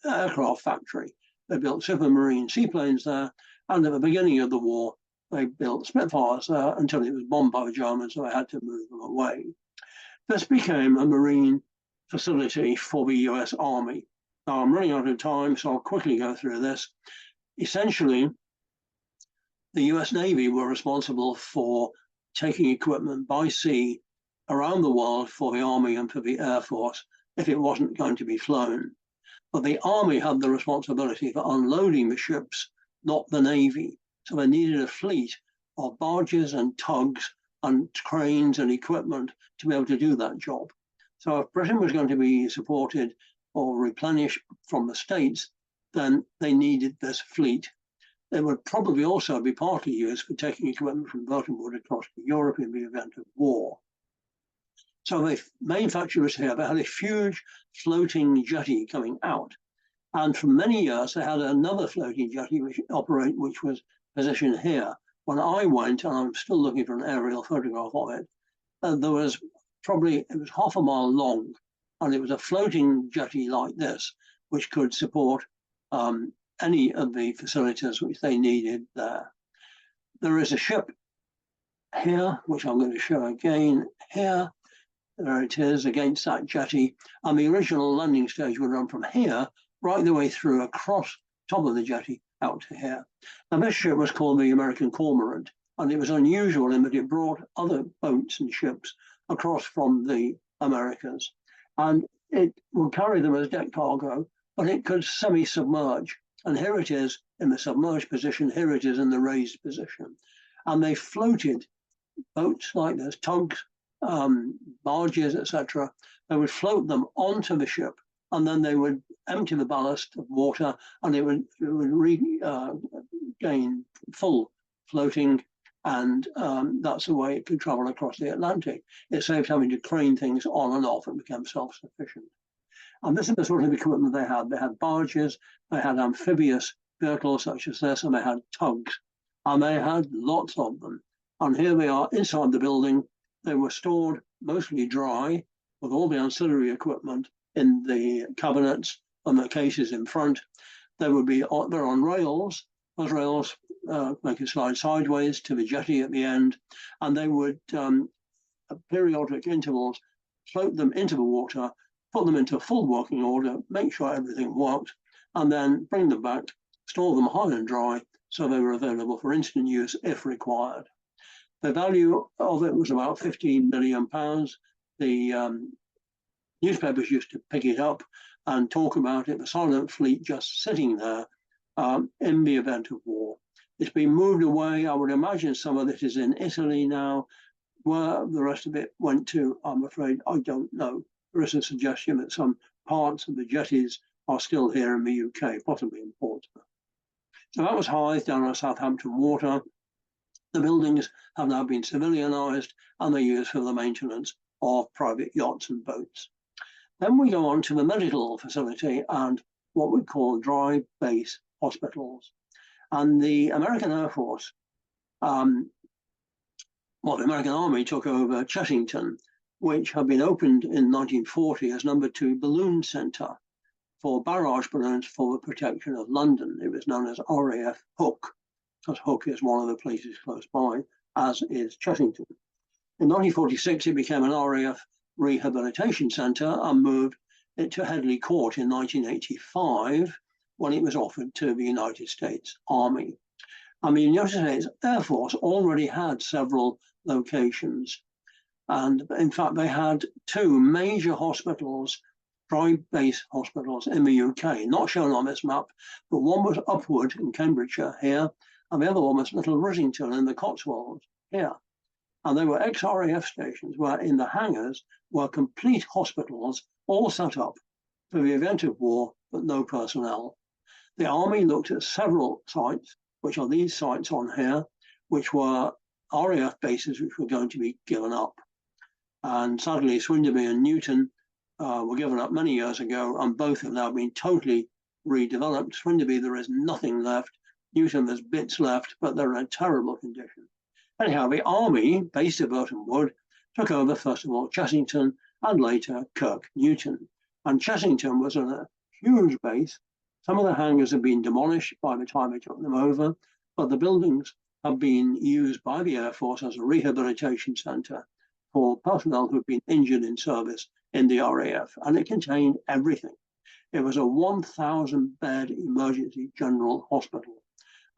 S1: aircraft factory. They built supermarine seaplanes there, and at the beginning of the war, they built Spitfires there until it was bombed by the Germans, so they had to move them away. This became a marine facility for the US Army. Now, I'm running out of time, so I'll quickly go through this. Essentially, the US Navy were responsible for taking equipment by sea around the world for the Army and for the Air Force if it wasn't going to be flown. But the Army had the responsibility for unloading the ships, not the Navy. So they needed a fleet of barges and tugs and cranes and equipment to be able to do that job. So if Britain was going to be supported or replenished from the States, then they needed this fleet. It would probably also be partly used for taking equipment from Burtonwood across to Europe in the event of war. So the manufacturers here, they had a huge floating jetty coming out. And for many years, they had another floating jetty which was positioned here. When I went, and I'm still looking for an aerial photograph of it, there was it was half a mile long, and it was a floating jetty like this, which could support any of the facilities which they needed there. There is a ship here, which I'm going to show again here. There it is against that jetty. And the original landing stage would run from here right the way through across top of the jetty out to here. Now, this ship was called the American Cormorant, and it was unusual in that it brought other boats and ships across from the Americas. And it would carry them as deck cargo, but it could semi-submerge. And here it is in the submerged position, here it is in the raised position. And they floated boats like this, tugs, barges, etc. They would float them onto the ship, and then they would empty the ballast of water, and it would regain full floating, and that's the way it could travel across the Atlantic. It saved having to crane things on and off and became self-sufficient. And this is the sort of equipment they had. They had barges, they had amphibious vehicles such as this, and they had tugs, and they had lots of them. And here they are inside the building. They were stored mostly dry with all the ancillary equipment in the cabinets and the cases in front. They're on rails. Those rails make it slide sideways to the jetty at the end, and they would, at periodic intervals, float them into the water, put them into full working order, make sure everything worked, and then bring them back, store them high and dry, so they were available for instant use if required. The value of it was about £15 million. The newspapers used to pick it up and talk about it, the silent fleet just sitting there in the event of war. It's been moved away. I would imagine some of it is in Italy now. Where the rest of it went to, I'm afraid I don't know. There is a suggestion that some parts of the jetties are still here in the UK, possibly in Portsmouth. So that was Hythe down on Southampton Water. The buildings have now been civilianised, and they're used for the maintenance of private yachts and boats. Then we go on to the medical facility and what we call dry base hospitals. And the American Air Force, the American Army took over Chessington, which had been opened in 1940 as number 2 balloon centre for barrage balloons for the protection of London. It was known as RAF Hook, because Hook is one of the places close by, as is Chessington. In 1946, it became an RAF rehabilitation centre and moved it to Headley Court in 1985 when it was offered to the United States Army. And the United States Air Force already had several locations. And in fact, they had 2 major hospitals, dry base hospitals in the UK, not shown on this map, but one was Upwood in Cambridgeshire here, and the other one was Little Rissington in the Cotswolds here. And they were ex-RAF stations where in the hangars were complete hospitals all set up for the event of war, but no personnel. The Army looked at several sites, which are these sites on here, which were RAF bases which were going to be given up. And sadly, Swinderby and Newton were given up many years ago, and both have now been totally redeveloped. Swinderby, there is nothing left. Newton, there's bits left, but they're in a terrible condition. Anyhow, the Army, based at Burtonwood, took over, first of all, Chessington and later Kirk Newton. And Chessington was a huge base Some of the hangars have been demolished by the time we took them over, but the buildings have been used by the Air Force as a rehabilitation centre for personnel who've been injured in service in the RAF, and it contained everything. It was a 1,000-bed emergency general hospital,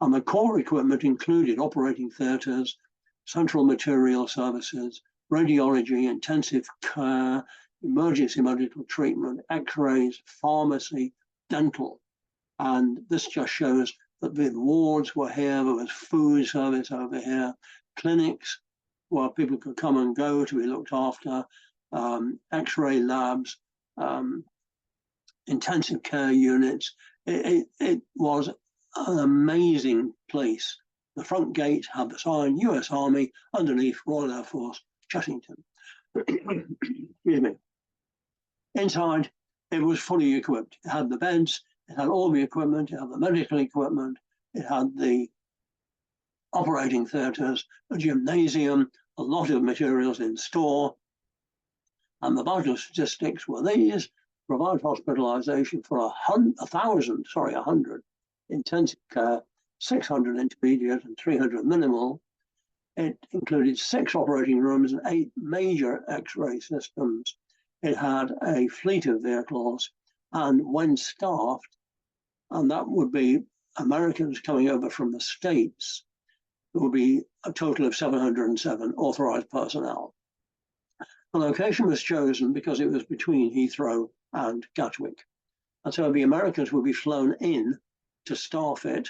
S1: and the core equipment included operating theatres, central material services, radiology, intensive care, emergency medical treatment, x-rays, pharmacy, dental. And this just shows that the wards were here, there was food service over here, clinics where people could come and go to be looked after, x-ray labs, intensive care units. It was an amazing place. The front gate had the sign US Army, underneath Royal Air Force, Chessington. Excuse me. Inside, it was fully equipped. It had the beds, it had all the equipment, it had the medical equipment, it had the operating theatres, a gymnasium, a lot of materials in store. And the vital statistics were these: provide hospitalisation for 100 intensive care, 600 intermediate and 300 minimal. It included 6 operating rooms and 8 major X-ray systems. It had a fleet of vehicles, and when staffed, and that would be Americans coming over from the States, there would be a total of 707 authorised personnel. The location was chosen because it was between Heathrow and Gatwick. And so the Americans would be flown in to staff it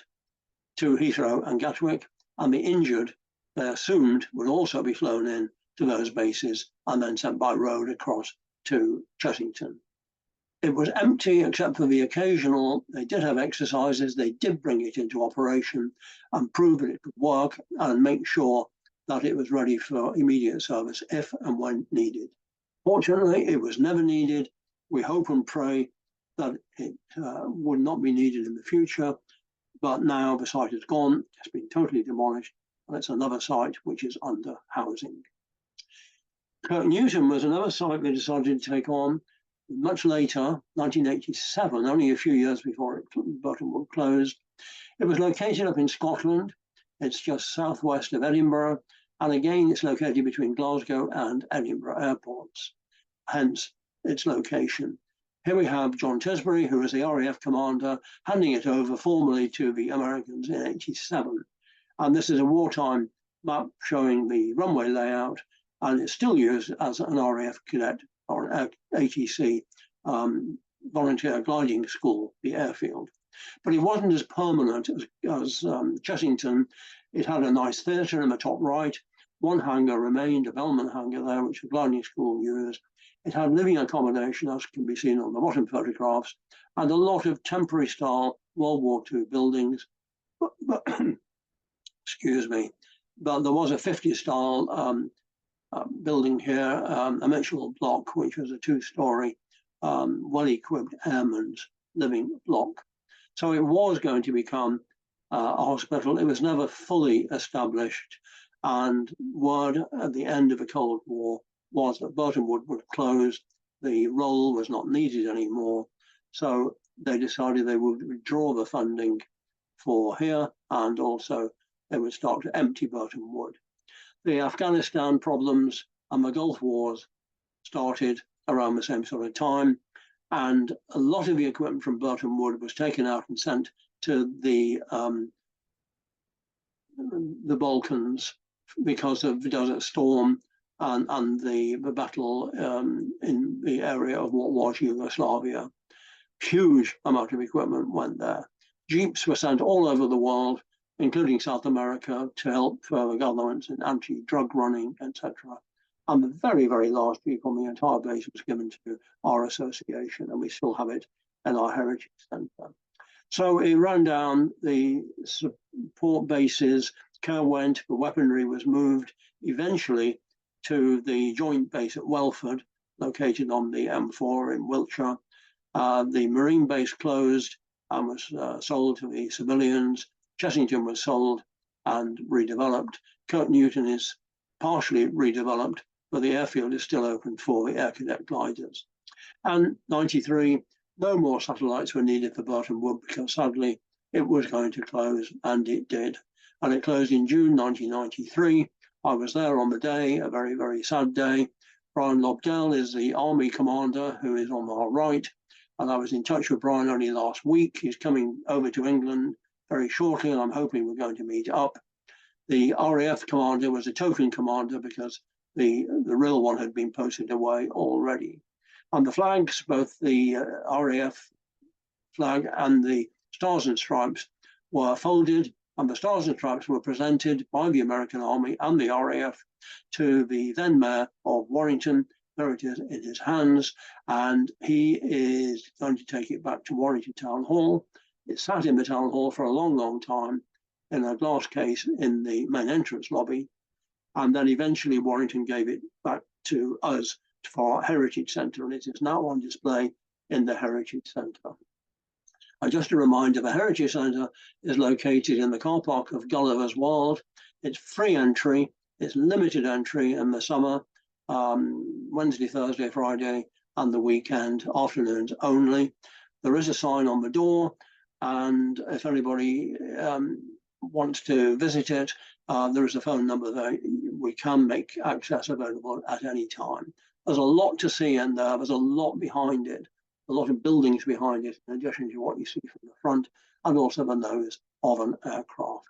S1: to Heathrow and Gatwick, and the injured, they assumed, would also be flown in to those bases and then sent by road across to Chessington. It was empty except for the occasional, they did have exercises, they did bring it into operation and prove that it could work and make sure that it was ready for immediate service if and when needed. Fortunately, it was never needed. We hope and pray that it would not be needed in the future, but now the site is gone, it's been totally demolished, and it's another site which is under housing. Kirk Newton was another site they decided to take on much later, 1987, only a few years before Burtonwood closed. It was located up in Scotland. It's just southwest of Edinburgh, and again, it's located between Glasgow and Edinburgh airports, hence its location. Here we have John Tisbury, who was the RAF commander, handing it over formally to the Americans in 87. And this is a wartime map showing the runway layout, and it's still used as an RAF cadet or an ATC volunteer gliding school, the airfield. But it wasn't as permanent as Chessington. It had a nice theatre in the top right. One hangar remained, a Bellman hangar there, which the gliding school used. It had living accommodation, as can be seen on the bottom photographs, and a lot of temporary style World War II buildings. But excuse me, but there was a 50s style building here, a Mitchell block, which was a 2-story, well-equipped airman's living block. So it was going to become a hospital. It was never fully established, and word at the end of the Cold War was that Burtonwood would close. The role was not needed anymore, so they decided they would withdraw the funding for here, and also they would start to empty Burtonwood. The Afghanistan problems and the Gulf Wars started around the same sort of time, and a lot of the equipment from Burtonwood was taken out and sent to the Balkans because of the Desert Storm and the battle in the area of what was Yugoslavia. Huge amount of equipment went there. Jeeps were sent all over the world, including South America, to help further governments in anti-drug running, etc. And the very, very large Jeep on the entire base was given to our association, and we still have it in our Heritage Centre. So it ran down the support bases, care went, the weaponry was moved eventually to the joint base at Welford, located on the M4 in Wiltshire. The Marine base closed and was sold to the civilians. Chessington was sold and redeveloped. Kirk Newton is partially redeveloped, but the airfield is still open for the air cadet gliders. And 93, no more satellites were needed for Burtonwood because sadly it was going to close, and it did. And it closed in June 1993. I was there on the day, a very, very sad day. Brian Lobdell is the Army commander who is on our right. And I was in touch with Brian only last week. He's coming over to England very shortly, and I'm hoping we're going to meet up. The RAF commander was a token commander because the real one had been posted away already. And the flags, both the RAF flag and the Stars and Stripes, were folded, and the Stars and Stripes were presented by the American Army and the RAF to the then Mayor of Warrington. There it is in his hands, and he is going to take it back to Warrington Town Hall. It sat in the Town Hall for a long, long time in a glass case in the main entrance lobby, and then eventually Warrington gave it back to us for our Heritage Centre, and it is now on display in the Heritage Centre. And just a reminder, the Heritage Centre is located in the car park of Gulliver's World. It's free entry, it's limited entry in the summer, Wednesday, Thursday, Friday, and the weekend, afternoons only. There is a sign on the door, and if anybody wants to visit it, there is a phone number there. We can make access available at any time. There's a lot to see in there. There's a lot behind it, a lot of buildings behind it, in addition to what you see from the front and also the nose of an aircraft.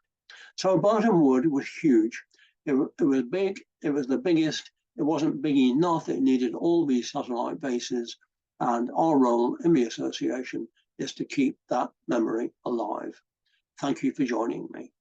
S1: So Burtonwood was huge. It was big. It was the biggest. It wasn't big enough. It needed all these satellite bases. And our role in the association is to keep that memory alive. Thank you for joining me.